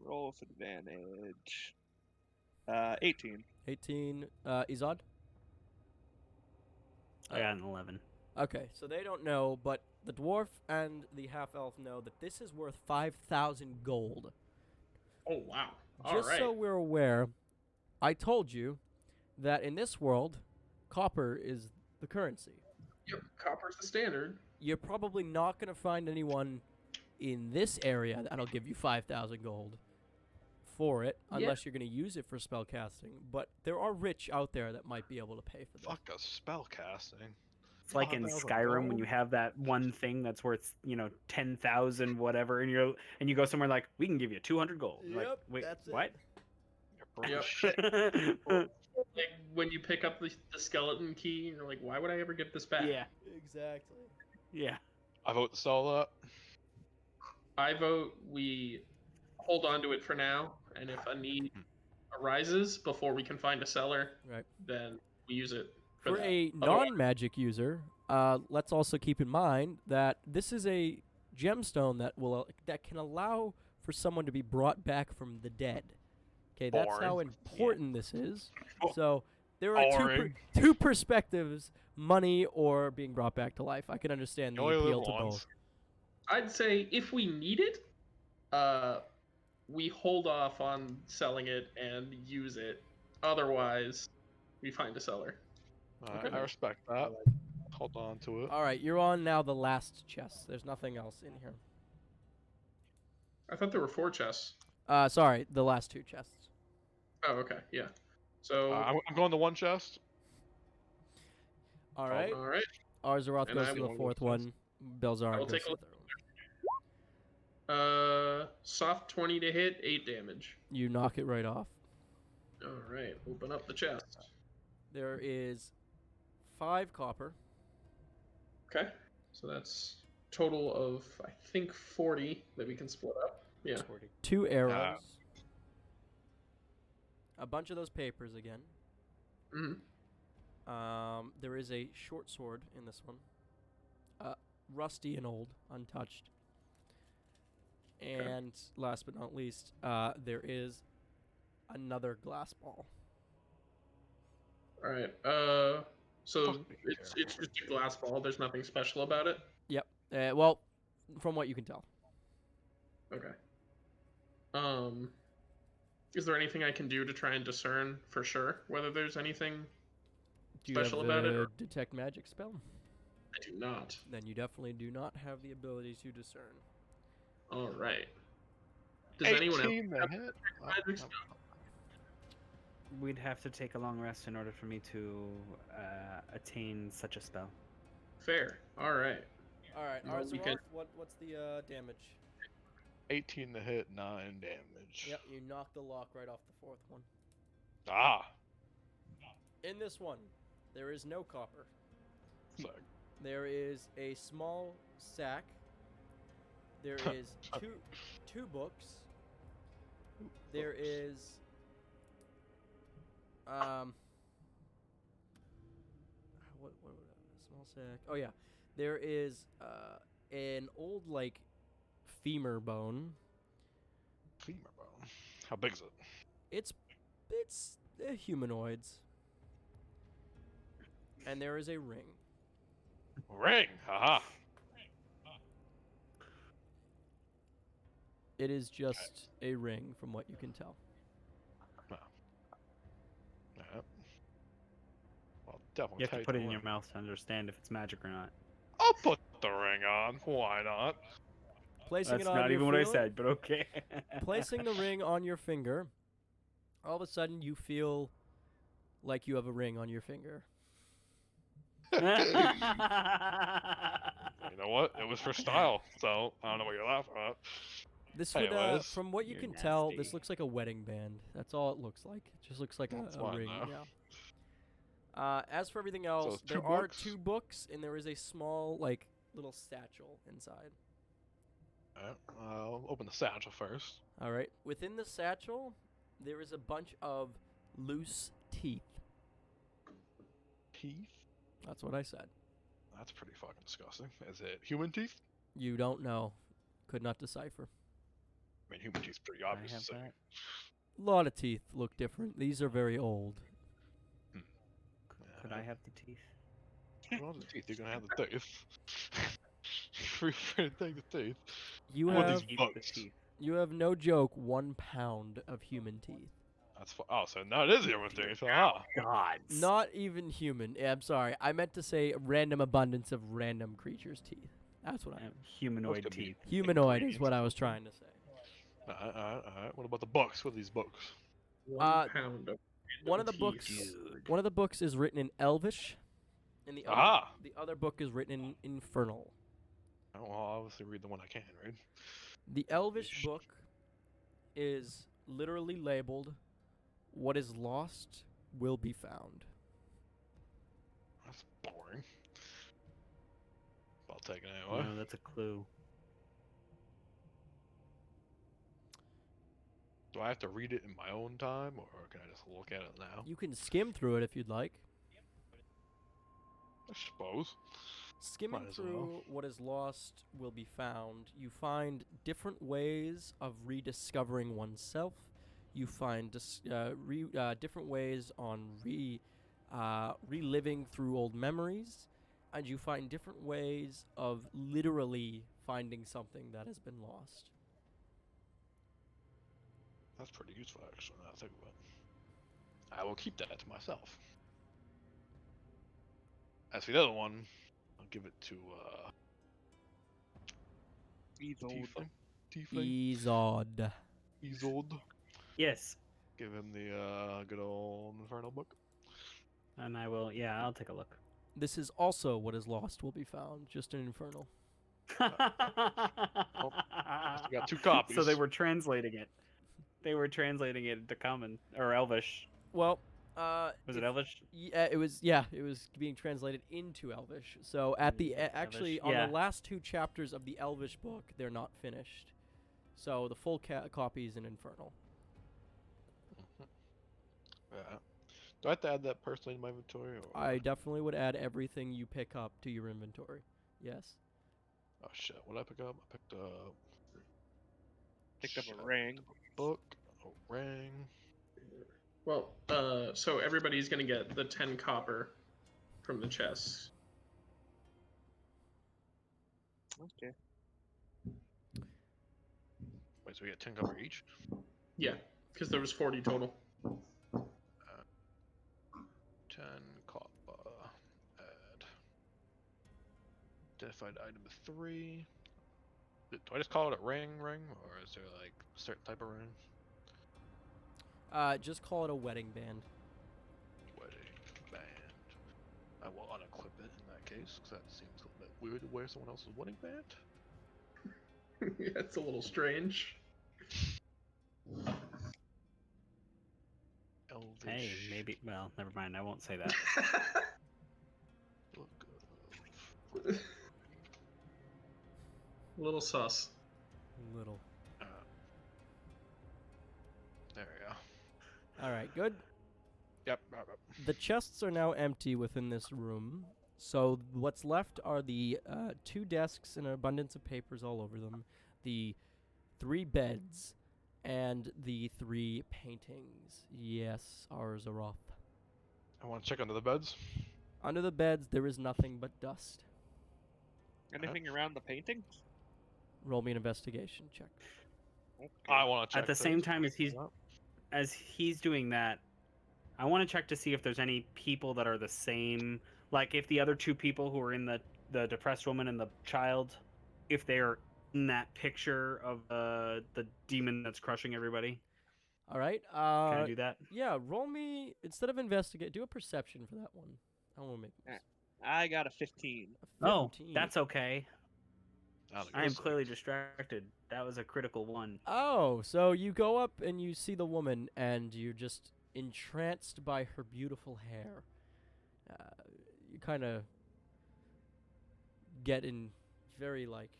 Roll with advantage. 18. 18, Izod? I got an 11. Okay, so they don't know, but the dwarf and the half-elf know that this is worth 5,000 gold. Oh, wow. Just so we're aware, I told you that in this world, copper is the currency. Yep, copper's the standard. You're probably not going to find anyone in this area that'll give you 5,000 gold for it, unless you're going to use it for spell casting. But there are rich out there that might be able to pay for that. Fuck a spell casting. It's like in 5,000 Skyrim when gold? you have that one thing that's worth 10,000 whatever, and you go somewhere like, we can give you 200 gold. Like, Yep, wait, that's it. what? You're broke Yep. as shit. Like when you pick up the skeleton key, and you're like, why would I ever get this back? Yeah, Exactly. yeah. I vote to sell that. I vote we hold on to it for now, and if a need arises before we can find a seller, Right. then we use it For that. a Otherwise- non-magic user, let's also keep in mind that this is a gemstone that can allow for someone to be brought back from the dead. Okay, that's how Boring. important this is. Oh, So there are boring. two perspectives: money or being brought back to life. I can understand the You only live appeal to once. both. I'd say if we need it, we hold off on selling it and use it. Otherwise, we find a seller. I respect that. Hold on to it. All right, you're on now the last chest. There's nothing else in here. I thought there were 4 chests. Sorry, the last 2 chests. Oh, okay, yeah. So, I'm going to one chest. All right, all right. Arzaroth And goes I to the will 4th go one. Belzaren I will goes take to a the 3rd one. Soft 20 to hit, 8 damage. You knock it right off. All right, open up the chest. There is 5 copper. Okay, so that's total of I think 40 that we can split up. Yeah. 2 arrows. A bunch of those papers again. Mm-hmm. There is a short sword in this one. Rusty and old, untouched. And last but not least, there is another glass ball. All right. So Fuck me, it's just a glass ball. There's nothing special about it. Yep. Well, from what you can tell. Okay. Is there anything I can do to try and discern for sure whether there's anything Do you special have about it? the Or... detect magic spell? I do not. Then you definitely do not have the ability to discern. All right. Does anyone else 18 to have hit. magic spell? We'd have to take a long rest in order for me to attain such a spell. Fair. All right. All right, Well, we Arzaroth, can- what's the damage? 18 to hit, 9 damage. Yep, you knock the lock right off the 4th one. Ah. In this one, there is no copper. So, There is a small sack. There is two books. There is what a small sack. Oh yeah. There is an old like femur bone. femur bone. How big is it? It's humanoids. And there is a ring. Ring. Haha. It is just a ring from what you can tell. Yeah. Well, definitely. You have to take put the it in your ring. mouth to understand if it's magic or not. I'll put the ring on. Why not? Placing That's it on not your even what I feel- said, but okay. Placing the ring on your finger, all of a sudden you feel like you have a ring on your finger. You know what? It was for style, so I don't know what you're laughing at. This would, Anyways. from what you You're can tell, this nasty. looks like a wedding band. That's all it looks like. It just looks like That's a fine, ring. though. Yeah. As for everything else, it's 2 there are books? 2 books, and there is a small, like, little satchel inside. Alright, I'll open the satchel first. All right. Within the satchel, there is a bunch of loose teeth. Teeth? That's what I said. That's pretty fucking disgusting. Is it human teeth? You don't know. Could not decipher. I mean, human teeth's pretty I obvious. have to see. that. A lot of teeth look different. These are very old. Could I have the teeth? Well, the teeth, you're gonna have the teeth. take the teeth. You What have these Keep the bugs? teeth. you have no joke 1 pound of human teeth. That's oh, so now it is human teeth. Ah, Gods. Not even human. Yeah, I'm sorry. I meant to say random abundance of random creatures' teeth. That's what I meant. Humanoid gonna be- teeth. Humanoid is what I was trying to say. alright. What about the books? What are these books? 1 pound of One of the teeth. books Dude. One of the books is written in Elvish, and Ah! the other book is written in Infernal. Oh, well, I'll obviously read the one I can read. The Elvish Yeesh. book is literally labeled, "What is lost will be found." That's boring. I'll take it anyway. No, that's a clue. Do I have to read it in my own time, or can I just look at it now? You can skim through it if you'd like. I suppose. Skimming Might as well. through what is lost will be found. You find different ways of rediscovering oneself. You find different ways on reliving through old memories, and you find different ways of literally finding something that has been lost. That's pretty useful, actually, now I think about it. I will keep that to myself. As for the other one, I'll give it to, Izod. Tiefling? Izod. Izod. Yes. Give him the, good old Infernal book. And I will, yeah, I'll take a look. This is also what is lost will be found, just in Infernal. We got 2 copies. So they were translating it. They were translating it to Common or Elvish. Well, Was it Elvish? Yeah, it was. Yeah, it was being translated into Elvish. So at the actually Elvish, on yeah. the last 2 chapters of the Elvish book, they're not finished. So the full copy is in Infernal. Yeah. Do I have to add that personally to my inventory? Or? I definitely would add everything you pick up to your inventory. Yes. Oh shit, what did I pick up? I picked up... Picked up shit, a ring. book, a ring... Well, so everybody's gonna get the 10 copper from the chest. Okay. Wait, so we get 10 copper each? Yeah, because there was 40 total. 10 copper. Add. Identified item 3. Do I just call it a ring, or is there like a certain type of ring? Just call it a wedding band. Wedding band. I will unequip it in that case, because that seems a little bit weird to wear someone else's wedding band. Yeah, it's a little strange. Elvish. Hey, maybe. Well, never mind. I won't say that. Book of... A little sus. Little. There we go. All right, good. Yep. The chests are now empty within this room. So what's left are the 2 desks and an abundance of papers all over them, the 3 beds, and the 3 paintings. Yes, ours are off. I want to check under the beds. Under the beds, there is nothing but dust. Anything around the paintings? Roll me an investigation check. Okay. I want to check At the same those. time as he's doing that, I want to check to see if there's any people that are the same. Like if the other 2 people who are in the depressed woman and the child, if they're in that picture of the demon that's crushing everybody. All right. Can I do that? Yeah, roll me, instead of investigate, do a perception for that one. I want to make this. I got a 15. A Oh, 15. that's okay. Not a I am good clearly save. distracted. That was a critical one. Oh, so you go up and you see the woman, and you're just entranced by her beautiful hair. You kind of get in very like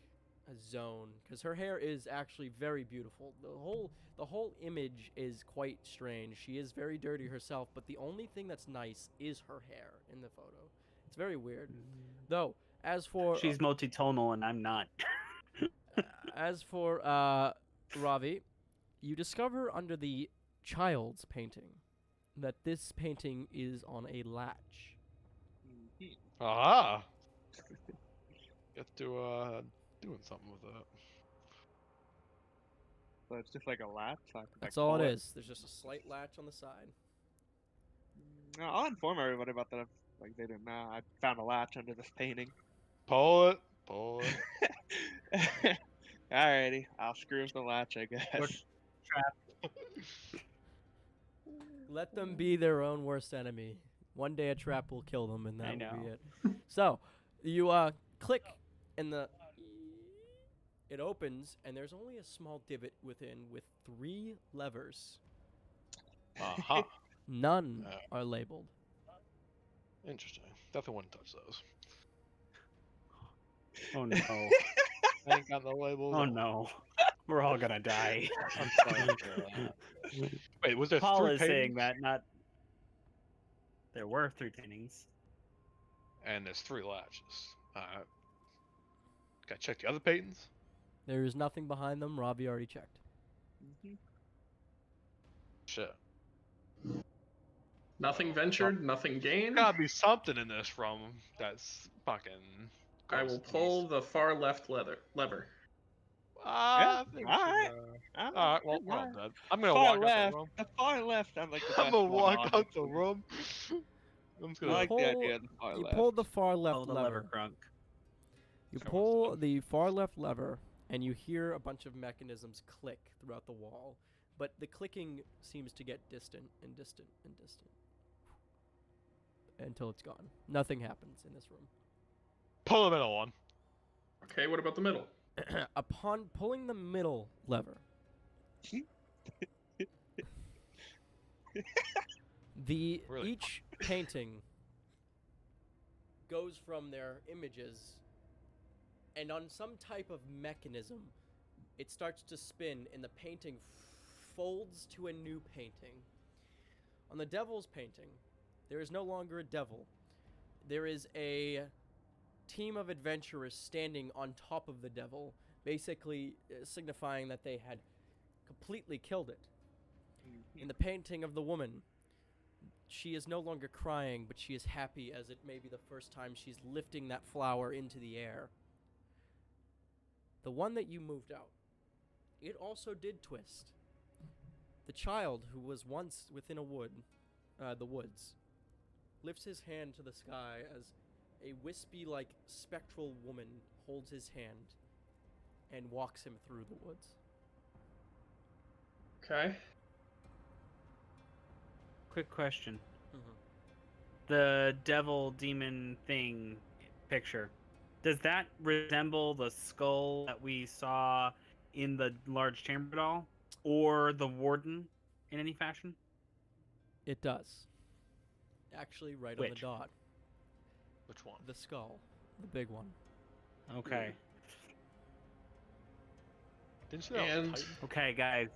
a zone because her hair is actually very beautiful. The whole image is quite strange. She is very dirty herself, but the only thing that's nice is her hair in the photo. It's very weird. Though, as for She's multitonal and I'm not. as for Ravi, you discover under the child's painting that this painting is on a latch. Aha! Get to doing something with that. So it's just like a latch. So I can, That's like, all pull it is. There's just a slight latch on the side. No, I'll inform everybody about that. If, like they didn't know, I found a latch under this painting. Pull it. Pull it. Alrighty, I'll screw with the latch, I guess. Look. Let them be their own worst enemy. One day a trap will kill them, and I that will be know. it. So, you click, and it opens, and there's only a small divot within with 3 levers. Uh-huh. None are labeled. Interesting. Definitely wouldn't touch those. Oh no. I ain't got no labels. Oh no. We're all gonna die. I'm sorry. Wait, was there Paul 3 is saying paintings? that, not. There were 3 paintings. And there's 3 latches. Gotta check the other paintings. There is nothing behind them. Ravi already checked. Shit. Nothing ventured, nothing gained. Gotta be something in this room that's fucking. I will pull the far left lever. I think we should, alright. Alright, well, we're all Alright. dead. I'm gonna Far walk out left. the room. The far left sounds like the I'm best gonna one, walk out the honestly. room. I'm just I gonna. like the idea of the far You left. pull the far left Pull the lever. lever, Crunk. You Come on, pull son. the far left lever, and you hear a bunch of mechanisms click throughout the wall. But the clicking seems to get distant and distant and distant until it's gone. Nothing happens in this room. Pull the middle one. Okay, what about the middle? Upon pulling the middle lever, Really each painting goes from their images, and on some type of mechanism, it starts to spin, and the painting folds to a new painting. On the devil's painting, there is no longer a devil. There is a team of adventurers standing on top of the devil, basically signifying that they had completely killed it. In the painting of the woman, she is no longer crying, but she is happy, as it may be the first time she's lifting that flower into the air. The one that you moved out, it also did twist. The child who was once within the woods, lifts his hand to the sky as a wispy-like spectral woman holds his hand and walks him through the woods. Okay. Quick question. Mm-hmm. The devil demon thing picture, does that resemble the skull that we saw in the large chamber at all? Or the warden in any fashion? It does. Actually, right on the Which? dot. Which one? The skull. The big one. Okay. Didn't you say that was And- Titan? Okay, guys.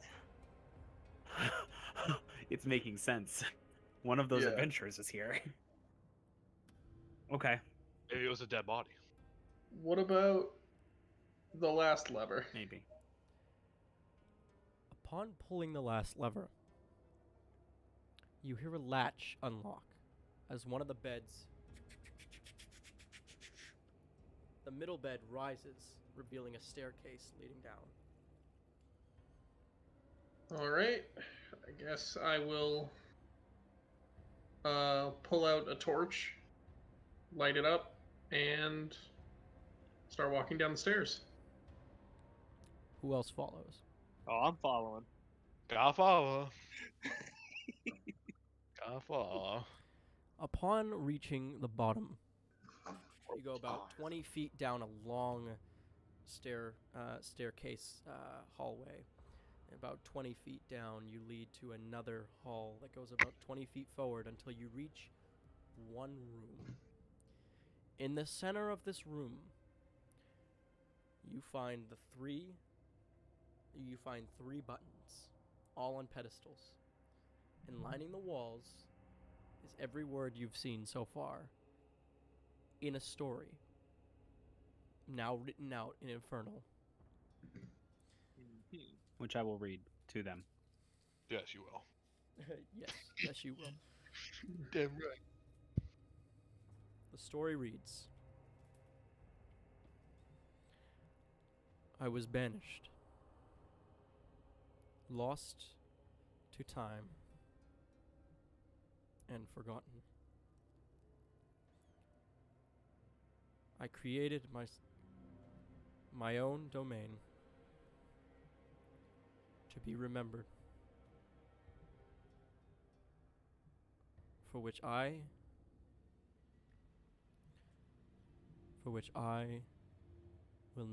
It's making sense. One of those Yeah. adventurers is here. Okay, Maybe it was a dead body. What about the last lever? maybe. Upon pulling the last lever, you hear a latch unlock as one of the beds, the middle bed, rises, revealing a staircase leading down. All right. I guess I will pull out a torch, light it up, and start walking down the stairs. Who else follows? Oh, I'm following. Gotta follow. Gotta follow. Upon reaching the bottom, you go about 20 feet down a long staircase hallway. And about 20 feet down, you lead to another hall that goes about 20 feet forward until you reach one room. In the center of this room, you find three buttons, all on pedestals. And lining the walls is every word you've seen so far in a story, now written out in Infernal. Which I will read to them. Yes, you will. Yes, you will. Damn right. The story reads: I was banished, lost to time, and forgotten. I created my own domain to be remembered, for which I will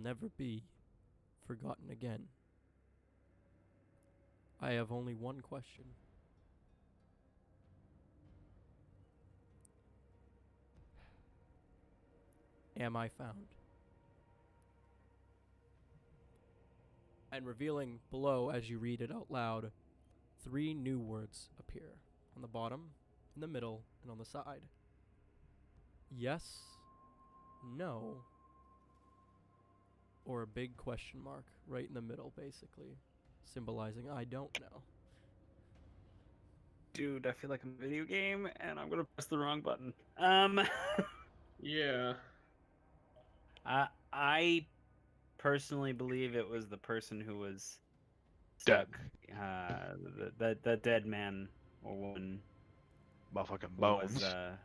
never be forgotten again. I have only one question. Am I found? And revealing below, as you read it out loud, 3 new words appear on the bottom, in the middle, and on the side. Yes, no, or a big question mark right in the middle, basically, symbolizing I don't know. Dude, I feel like I'm a video game, and I'm gonna press the wrong button. Yeah. I personally believe it was the person who was Dead. stuck. The dead man or woman. Motherfucking Who bones. was, a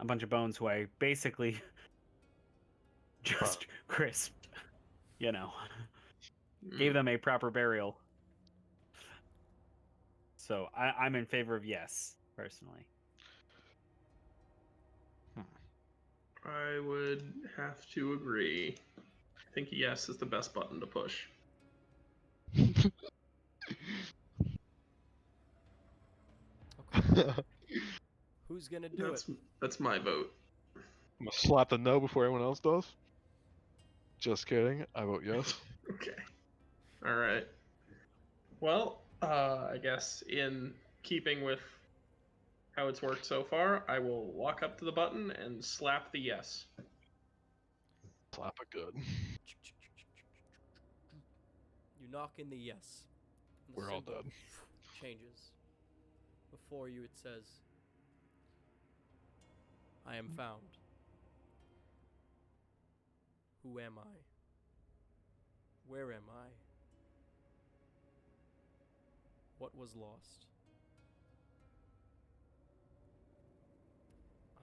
bunch of bones who I basically just crisped. You know, gave them a proper burial. So I'm in favor of yes, personally. I would have to agree. I think yes is the best button to push. Okay. Who's gonna do it? That's my vote. I'm gonna slap the no before anyone else does. Just kidding. I vote yes. Okay. All right. Well, I guess in keeping with how it's worked so far, I will walk up to the button and slap the yes. Slap it good. You knock in the yes. And the We're all symbol dead. changes. Before you it says, I am found. Who am I? Where am I? What was lost?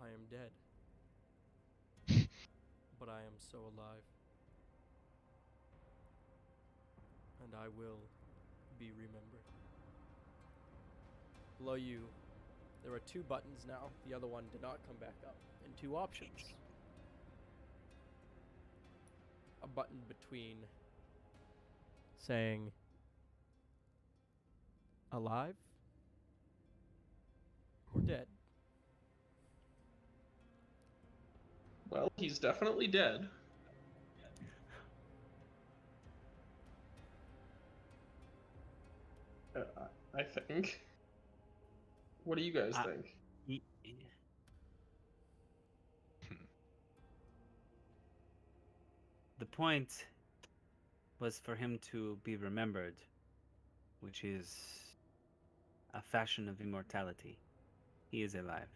I am dead. But I am so alive. And I will be remembered. Below you, there are 2 buttons now. The other one did not come back up. And 2 options. A button between saying alive or dead. Well, he's definitely dead. I think. What do you guys think? The point was for him to be remembered, which is a fashion of immortality. He is alive.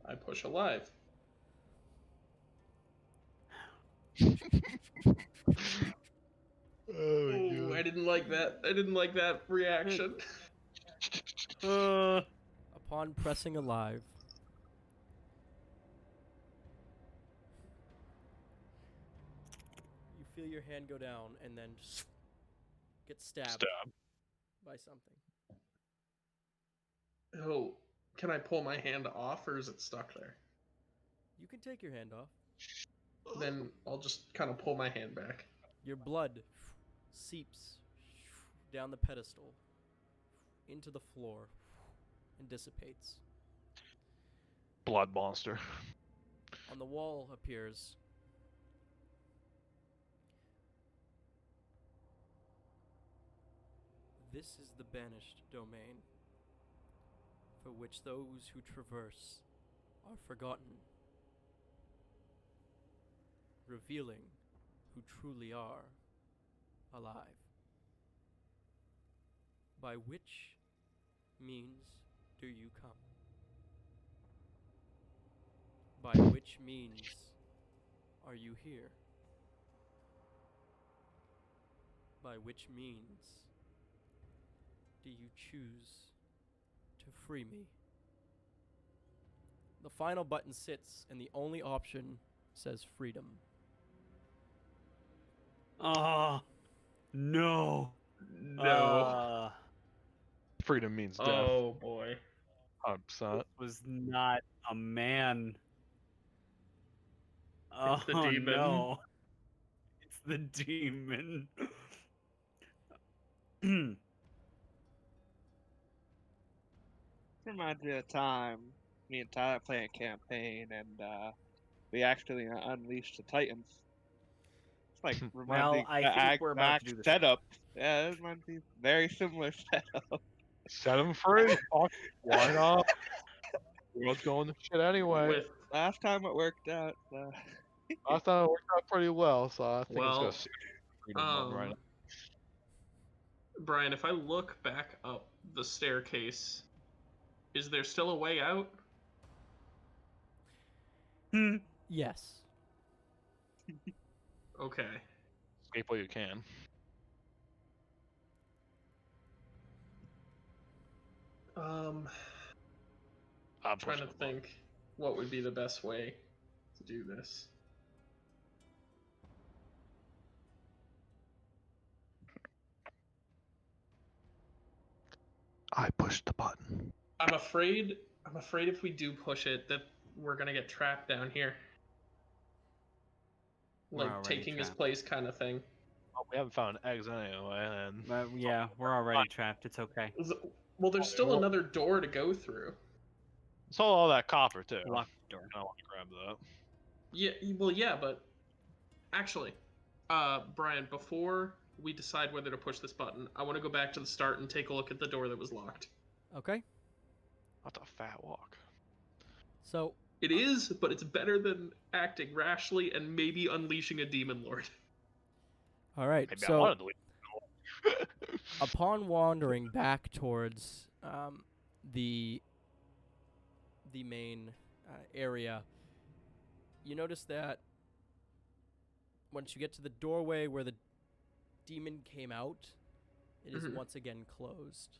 I push alive. Oh, I didn't like that. I didn't like that reaction. Upon pressing alive, you feel your hand go down and then get stabbed by something. Oh, can I pull my hand off or is it stuck there? You can take your hand off. Then I'll just kind of pull my hand back. Your blood seeps down the pedestal into the floor and dissipates. Blood monster. On the wall appears this is the banished domain, for which those who traverse are forgotten, revealing who truly are alive. By which means do you come? By which means are you here? By which means do you choose to free me? The final button sits, and the only option says freedom. Oh, no. No. Freedom means death. Oh boy. 100%. Was not a man. It's the Oh, demon. no. It's the demon. Reminds me of a time me and Tyler playing a campaign and we actually unleashed the Titans. It's like reminds me Well, I the think we're about to do the same. setup. Yeah, it reminds me very similar setup. Set him free. Fuck, why not? World's going to shit anyway. With Last time it worked out. So. I thought it worked out pretty well, so I think it's well, gonna see freedom button right now. Brian, if I look back up the staircase, is there still a way out? Yes. Okay. Escape while you can. I'm I'm trying to pushing the button. think what would be the best way to do this. I pushed the button. I'm afraid if we do push it that we're gonna get trapped down here. We're Like already taking his trapped. place kind of thing. Well, we haven't found eggs anyway, and Yeah, we're already trapped. It's okay. Well, there's still another door to go through. it's all that copper too. Lock the door. I want to grab that. Yeah, well, yeah, but actually, Brian, before we decide whether to push this button, I want to go back to the start and take a look at the door that was locked. Okay. That's a fat walk. So It is, but it's better than acting rashly and maybe unleashing a demon lord. all right. Maybe I So wanted to leave. upon wandering back towards the main area, you notice that once you get to the doorway where the demon came out, it is Mhm. once again closed.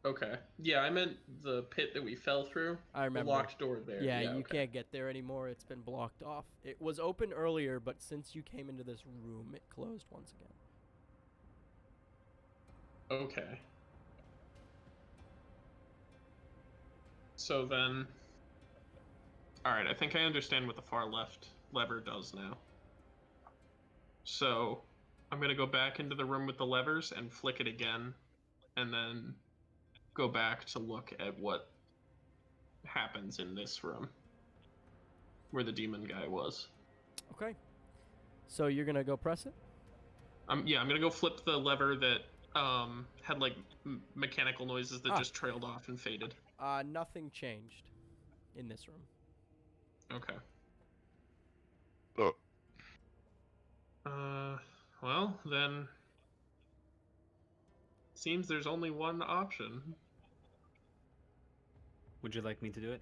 Okay. Yeah, I meant the pit that we fell through. I remember. The locked door there. Yeah, you okay. can't get there anymore. It's been blocked off. It was open earlier, but since you came into this room, it closed once again. Okay. So then... Alright, I think I understand what the far left lever does now. So, I'm going to go back into the room with the levers and flick it again, and then go back to look at what happens in this room, where the demon guy was. Okay. So you're gonna go press it? Yeah, I'm going to go flip the lever that had like mechanical noises that just trailed off and faded. Nothing changed in this room. Okay. Oh. Well, then... Seems there's only one option. Would you like me to do it?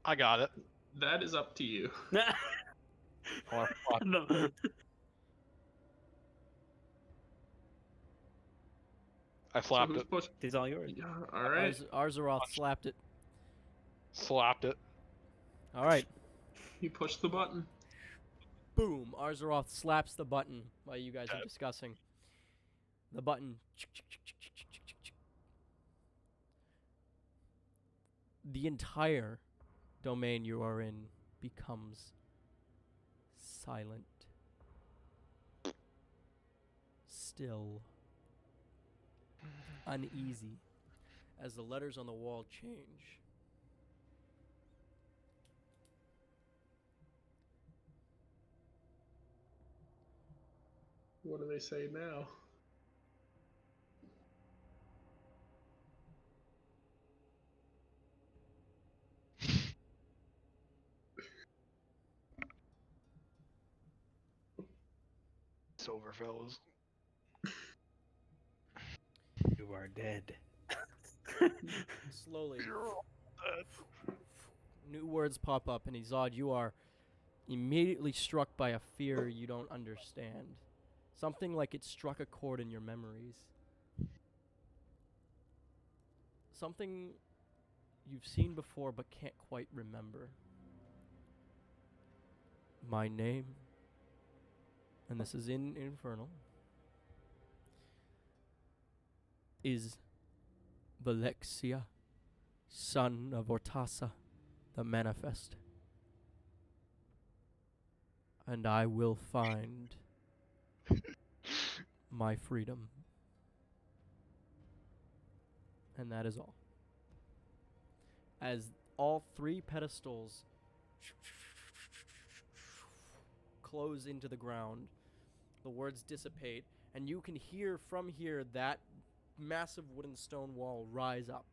I got it. That is up to you. Or fuck. No. I slapped so who's it. push- It's all yours. Yeah, alright. Arzaroth slapped it. Slapped it. All right. You push the button. Boom. Arzaroth slaps the button while you guys are discussing. The button. The entire domain you are in becomes silent. Still. Uneasy. As the letters on the wall change. What do they say now? It's over, fellas. You are dead. Slowly. New words pop up, and Izod, you are immediately struck by a fear you don't understand. Something like it struck a chord in your memories. Something you've seen before but can't quite remember. My name, and this is in Infernal, is Valexia, son of Ortasa, the Manifest. And I will find my freedom. And that is all. As all 3 pedestals close into the ground, the words dissipate, and you can hear from here that massive wooden stone wall rise up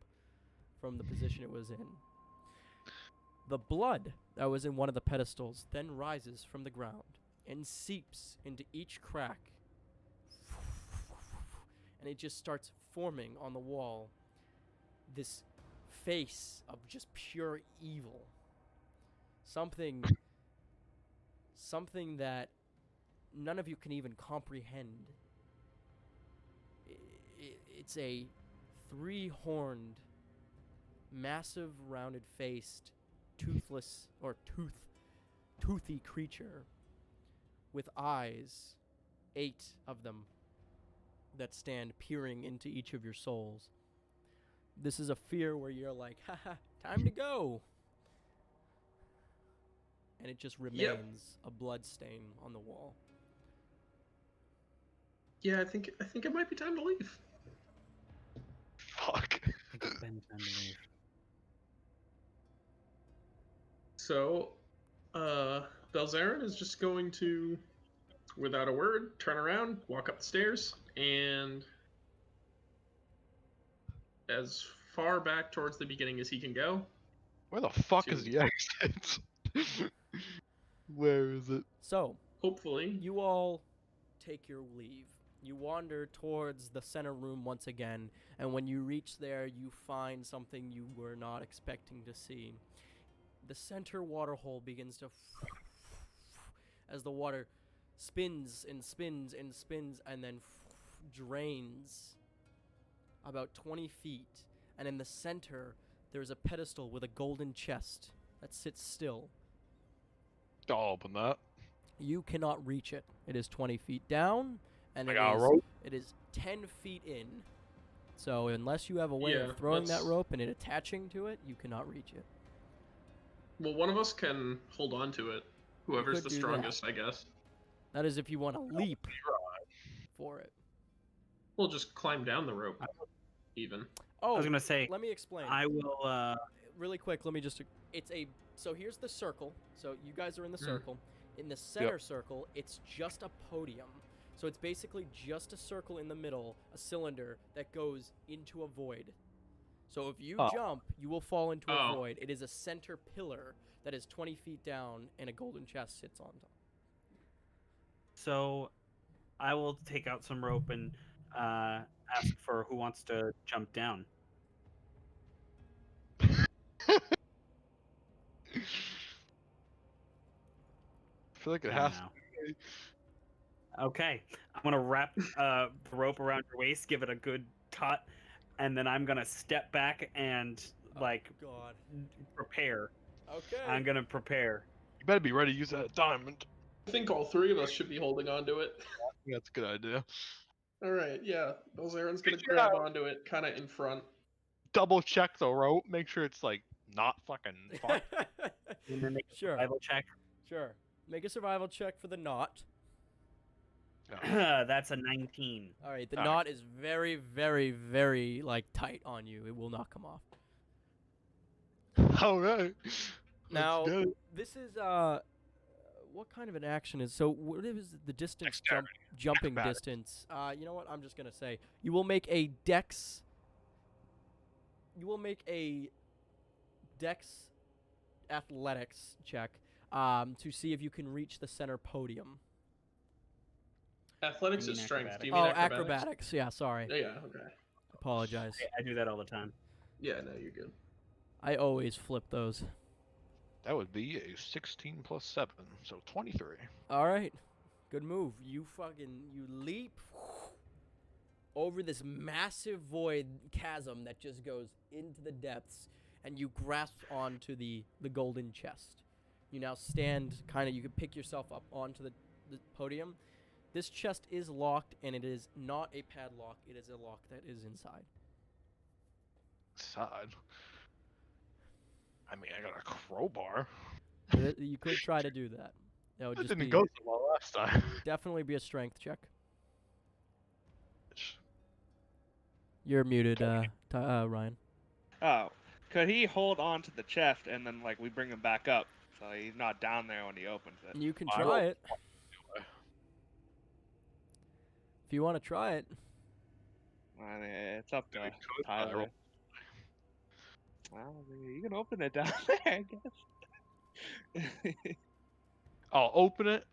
from the position it was in. The blood that was in one of the pedestals then rises from the ground and seeps into each crack, and it just starts forming on the wall this face of just pure evil. Something that none of you can even comprehend. It's a 3-horned, massive, rounded-faced, toothless or toothy creature with eyes, 8 of them, that stand peering into each of your souls. This is a fear where you're like, haha, time to go. And it just remains a blood stain on the wall. Yeah, I think it might be time to leave. Fuck. I think it's been time to leave. So, Belzaren is just going to, without a word, turn around, walk up the stairs, and as far back towards the beginning as he can go. Where the fuck is the exit? Where is it? So, Hopefully. you all take your leave. You wander towards the center room once again, and when you reach there, you find something you were not expecting to see. The center waterhole begins to as the water spins and spins and spins and then drains about 20 feet. And in the center, there's a pedestal with a golden chest that sits still. I'll open that. You cannot reach it. It is 20 feet down, and I got a rope. it is 10 feet in. So unless you have a way Yeah, of throwing that let's- rope and it attaching to it, you cannot reach it. Well, one of us can hold on to it. Whoever's could the do that. strongest, I guess. That is if you want to leap for it. We'll just climb down the rope, even. Oh, I was gonna say, let me explain. I will. Really quick, let me just... So here's the circle. So you guys are in the circle. In the center circle, it's just a podium. So it's basically just a circle in the middle, a cylinder that goes into a void. So if you jump, you will fall into a void. It is a center pillar that is 20 feet down, and a golden chest sits on top. So, I will take out some rope and ask for who wants to jump down. I feel like it Down has now. to. Okay, I'm gonna wrap the rope around your waist, give it a good taut, and then I'm gonna step back and God. prepare. Okay. I'm gonna prepare. You better be ready to use that diamond. I think all 3 of us should be holding onto it. I think that's a good idea. Alright, yeah. Belzaren's gonna grab onto it, kind of in front. Double check the rope. Make sure it's like not fucking fucked. And then make a Sure. survival check. Sure. Make a survival check for the knot. That's a 19. All right, the All knot is very, very, very tight on you. It will not come off. All right. Now, Let's go. this is what kind of an action is what is the distance jumping Acrobatics. distance? You know what? I'm just gonna say you will make a dex. You will make a dex athletics check to see if you can reach the center podium. Athletics You is mean strength. Do you Oh, mean acrobatics. Yeah, sorry. Yeah, okay. Apologize. I do that all the time. Yeah, no, you're good. I always flip those. That would be a 16 plus 7, so 23. All right, good move. You leap over this massive void chasm that just goes into the depths, and you grasp onto the golden chest. You now stand you can pick yourself up onto the podium. This chest is locked, and it is not a padlock. It is a lock that is inside. Side. I mean, I got a crowbar. You could try to do that. That would That just didn't be go so well last time. definitely be a strength check. You're muted, Ryan. Oh, could he hold on to the chest and then like we bring him back up so he's not down there when he opens it? You can I try will- it. If you want to try it. I mean, it's up to I could, but I Tyler. rolled- Well, I mean, you can open it down there, I guess. I'll open it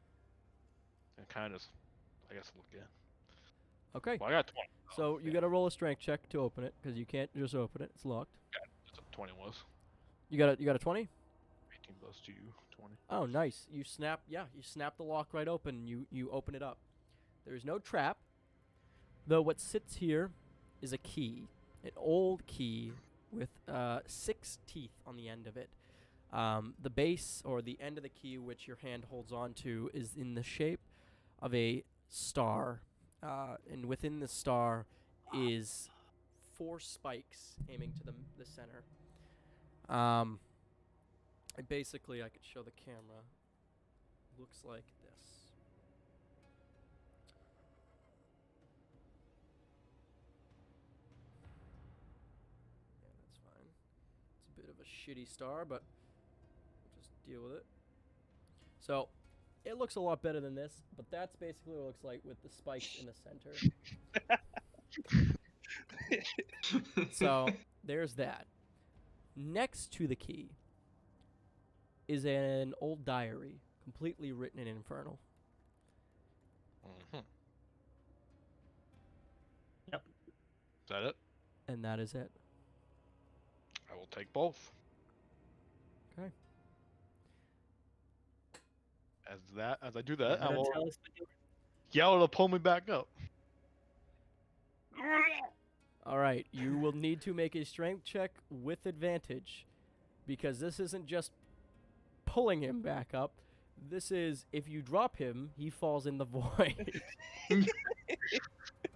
and kind of, I guess, look in. Okay. Well, I got 20. So you got to roll a strength check to open it because you can't just open it. It's locked. That's what 20 was. You got a 20? 18 plus 2, 20. Oh, nice. You snap the lock right open. You open it up. There's no trap. Though what sits here is a key, an old key with 6 teeth on the end of it. The base or the end of the key, which your hand holds on to, is in the shape of a star. And within the star is 4 spikes aiming to the center. Basically, I could show the camera. Looks like this. Yeah, that's fine. It's a bit of a shitty star, but we'll just deal with it. So, it looks a lot better than this, but that's basically what it looks like with the spikes in the center. So, there's that. Next to the key is an old diary, completely written in Infernal. Mm-hmm. Yep. Is that it? And that is it. I will take both. Okay. As I do that, I Gotta will tell us to do it. yell to pull me back up. All right, you will need to make a strength check with advantage because this isn't just pulling him back up. This is if you drop him, he falls in the void.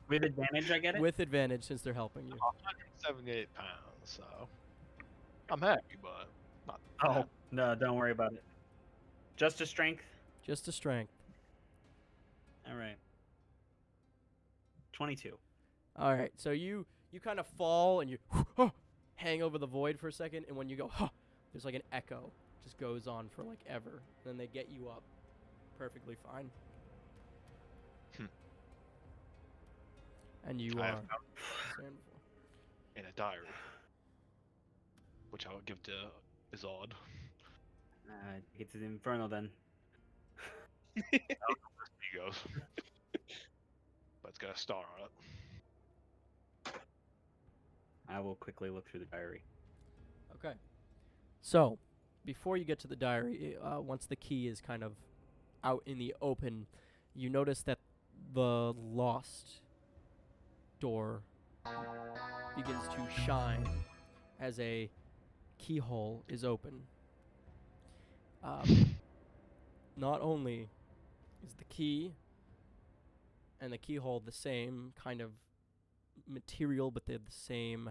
With advantage, I get it? With advantage since they're helping you. 178 pounds, so I'm happy, but not. Oh, that. no, don't worry about it. Just a strength? Just a strength. All right. 22. All right, so you kind of fall and you hang over the void for a second, and when you go, there's like an echo. Just goes on for like ever. Then they get you up perfectly fine. And you I are have in a diary, which I will give to Izod. It's an Infernal then. He goes, but it's got a star on it. I will quickly look through the diary. Okay. So, before you get to the diary, once the key is kind of out in the open, you notice that the lost door begins to shine as a keyhole is open. Not only is the key and the keyhole the same kind of material, but they're the same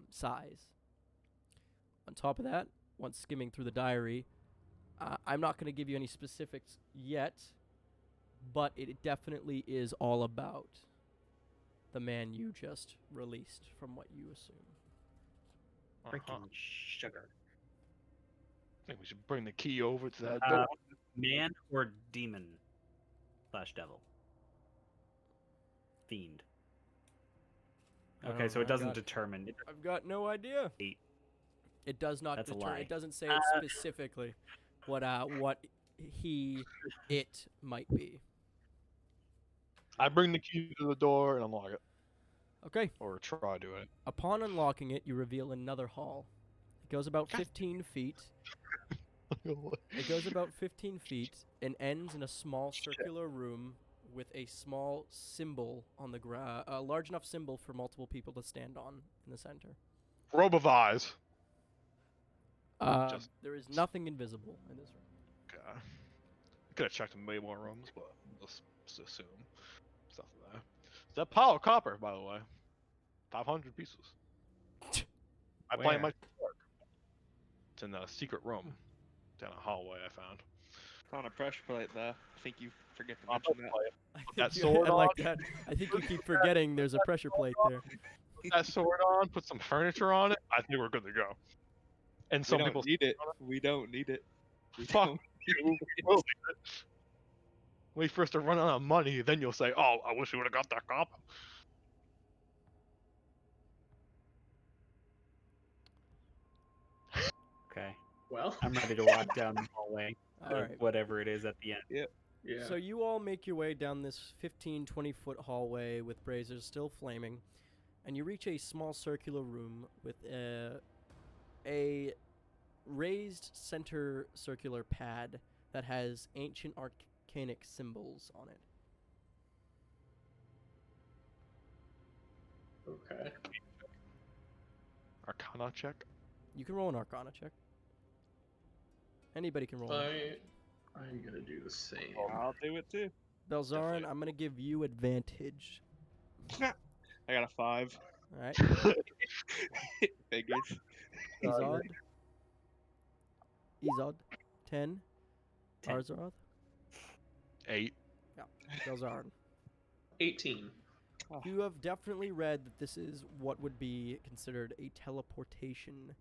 size. On top of that, once skimming through the diary, I'm not going to give you any specifics yet, but it definitely is all about the man you just released, from what you assume. Freaking sugar. I think we should bring the key over to that door. Man or demon / devil? Fiend. I Okay, don't so know, it doesn't I've determine. got no idea. 8. It does not That's a deter. lie. It doesn't say it specifically what it might be. I bring the key to the door and unlock it, Okay. or try doing it. Upon unlocking it, you reveal another hall. It goes about 15 feet. It goes about 15 feet and ends in a small circular room with a small symbol on the ground, a large enough symbol for multiple people to stand on in the center. Robe of eyes. There is nothing invisible in this room. Okay. Could have checked in way more rooms, but let's just assume stuff like that. Is that pile of copper, by the way? 500 pieces. I play Where? my work. It's in the secret room down a hallway I found. It's on a pressure plate, though. I think you forget to I'll mention that. play it. I Put that think sword I like on. that. I think you keep forgetting there's a pressure plate there. Put that sword on, put some furniture on it. I think we're good to go. And We some don't people need it. We don't need it. We Fuck. don't. will need it. Wait for us to run out of money, then you'll say, "Oh, I wish we would have got that copper." Okay. Well, I'm ready to walk down the hallway. All right. Whatever it is at the end. yeah. So you all make your way down this 15, 20-foot hallway with braziers still flaming, and you reach a small circular room with a raised center circular pad that has ancient arcanic symbols on it. Okay. Arcana check. You can roll an Arcana check. Anybody can roll. an Arcana check. I'm gonna do the same. I'll do it too. Belzaren, definitely. I'm gonna give you advantage. I got a 5. All right. Figures. Izod. Izod. 10. 10. Arzaroth. 8. Belzaren. 18. You have definitely read that this is what would be considered a teleportation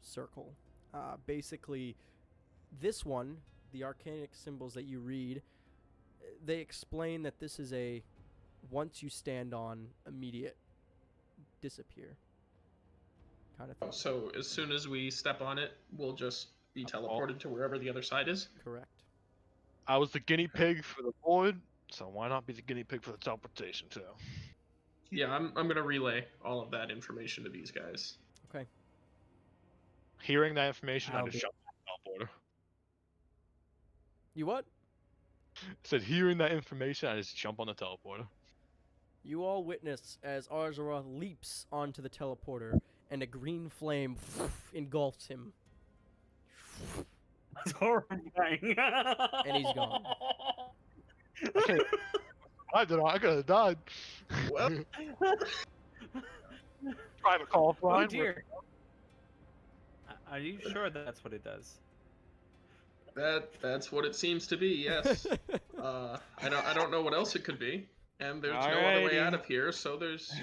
circle. Basically, this one, the arcanic symbols that you read, they explain that this is a once you stand on, immediate disappear kind of thing. So as soon as we step on it, we'll just be teleported to wherever the other side is. Correct. I was the guinea pig for the void, so why not be the guinea pig for the teleportation too? Yeah, I'm gonna relay all of that information to these guys. Okay. Hearing that information, I I'll just be- jumped on the teleporter. You what? Said hearing that information, I just jump on the teleporter. You all witness as Arzaroth leaps onto the teleporter and a green flame engulfs him. That's horrifying. And he's gone. I could have died. Well, Private call, Oh Bryan. dear. Are you sure that's what it does? that's what it seems to be. Yes. I don't know what else it could be, and there's no other way Alrighty. out of here. So there's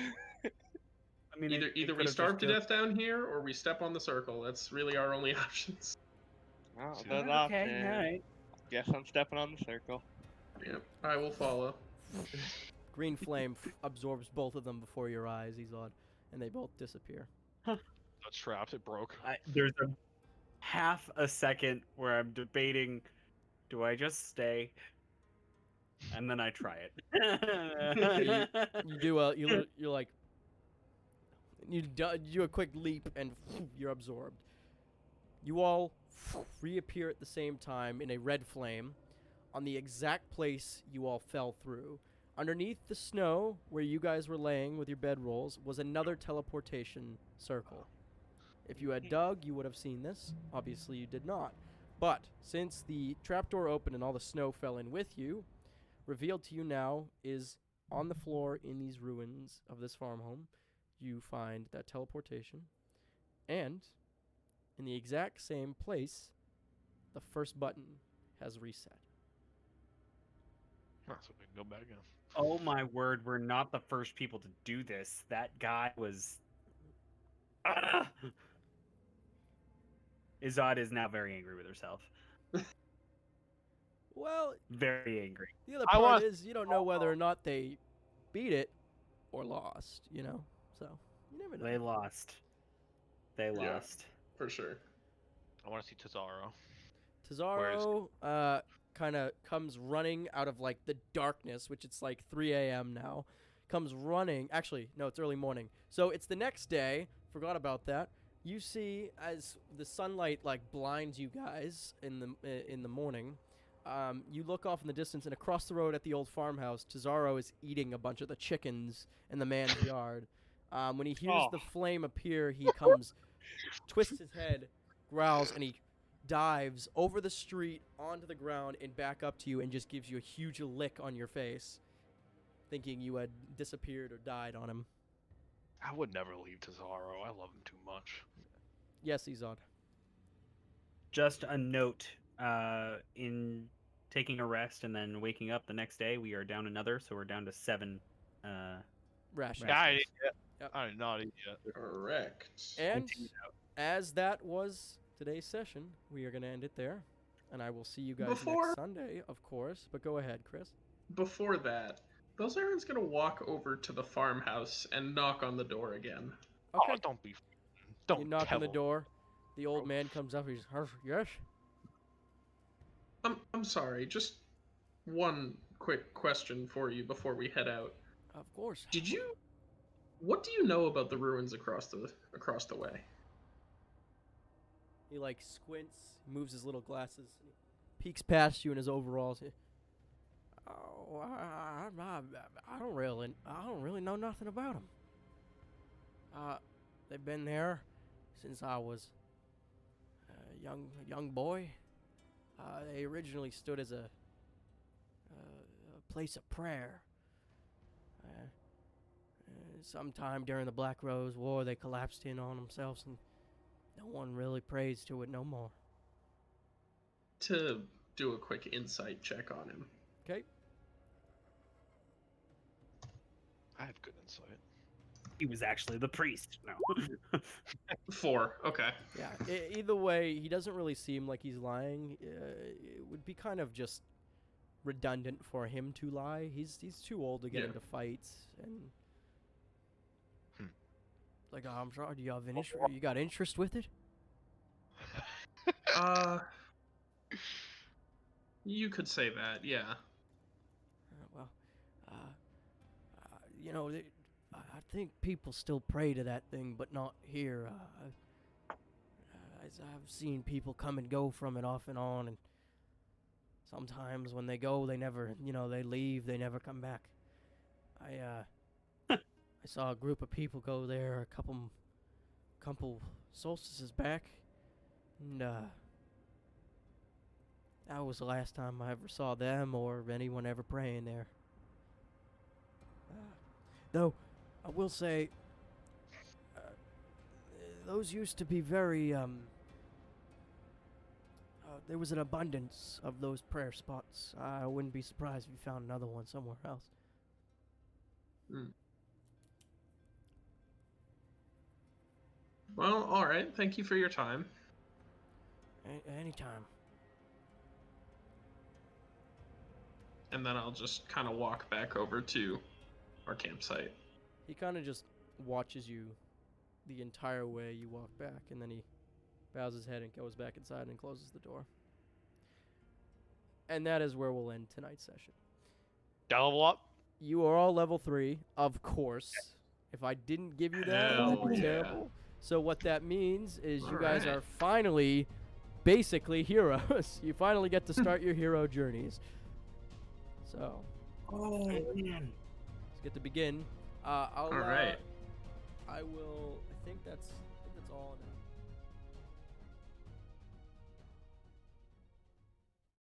I mean, either we starve to death down here, or we step on the circle. That's really our only options. Oh, Okay, those Okay, options. alright. Guess I'm stepping on the circle. Yep, I will follow. Green flame absorbs both of them before your eyes, Izod, and they both disappear. That's trapped. It broke. There's a half a second where I'm debating, do I just stay? And then I try it. You do a you're like you do a quick leap and you're absorbed. You all reappear at the same time in a red flame on the exact place you all fell through. Underneath the snow where you guys were laying with your bedrolls was another teleportation circle. If you had dug, you would have seen this. Obviously, you did not. But since the trapdoor opened and all the snow fell in with you, revealed to you now is on the floor in these ruins of this farm home, you find that teleportation. And in the exact same place, the first button has reset. So we can go back in. Oh my word, we're not the first people to do this. That guy was. Izod is now very angry with herself. Well, Very angry. the other I part want- is you don't know whether or not they beat it or lost, you know? So, you never know. They lost. They Yeah. lost. For sure. I want to see Tazaro. Tazaro kind of comes running out of like the darkness, which it's like 3 a.m. now. Comes running. Actually, no, it's early morning. So it's the next day. Forgot about that. You see, as the sunlight like blinds you guys in the morning, you look off in the distance, and across the road at the old farmhouse, Tazaro is eating a bunch of the chickens in the man's yard. When he hears the flame appear, he comes, twists his head, growls, and he dives over the street onto the ground and back up to you and just gives you a huge lick on your face, thinking you had disappeared or died on him. I would never leave Tazaro. I love him too much. Yes, Izod. Just a note, in taking a rest and then waking up the next day, we are down another, so we're down to 7 Rations. Yeah, I didn't Yep. yet. I did not eat yet. Correct. And as that was today's session, we are going to end it there. And I will see you guys next Sunday, of course. But go ahead, Chris. Before that, Belzaren's gonna walk over to the farmhouse and knock on the door again. Okay. Oh, don't be. Don't You knock on the tell. door. The old man comes up. He's, yes? I'm sorry, just one quick question for you before we head out. Of course. What do you know about the ruins across the way? He like squints, moves his little glasses, peeks past you in his overalls. Oh, I don't really know nothing about them. They've been there since I was a young boy. They originally stood as a place of prayer. Sometime during the Black Rose War, they collapsed in on themselves, and no one really prays to it no more. To do a quick insight check on him. Okay. I have good insight. He was actually the priest. No. 4. Okay. Yeah. Either way, he doesn't really seem like he's lying. It would be kind of just redundant for him to lie. He's too old to get into fights, and like, oh, I'm sorry. Do you have you got interest with it? You could say that, yeah. Well, you know, I think people still pray to that thing, but not here. I've seen people come and go from it off and on, and sometimes when they go, they never, they leave, they never come back. I saw a group of people go there a couple solstices back, and that was the last time I ever saw them or anyone ever praying there. Though, I will say, those used to be very, there was an abundance of those prayer spots. I wouldn't be surprised if you found another one somewhere else. Well, alright. Thank you for your time. Anytime. And then I'll just kind of walk back over to our campsite. He kind of just watches you the entire way you walk back, and then he bows his head and goes back inside and closes the door. And that is where we'll end tonight's session. Level up. You are all level 3, of course. If I didn't give you that, that'd be terrible. So what that means is you guys are finally, basically, heroes. You finally get to start your hero journeys. So, Man. let's get to begin. All right. I think that's all.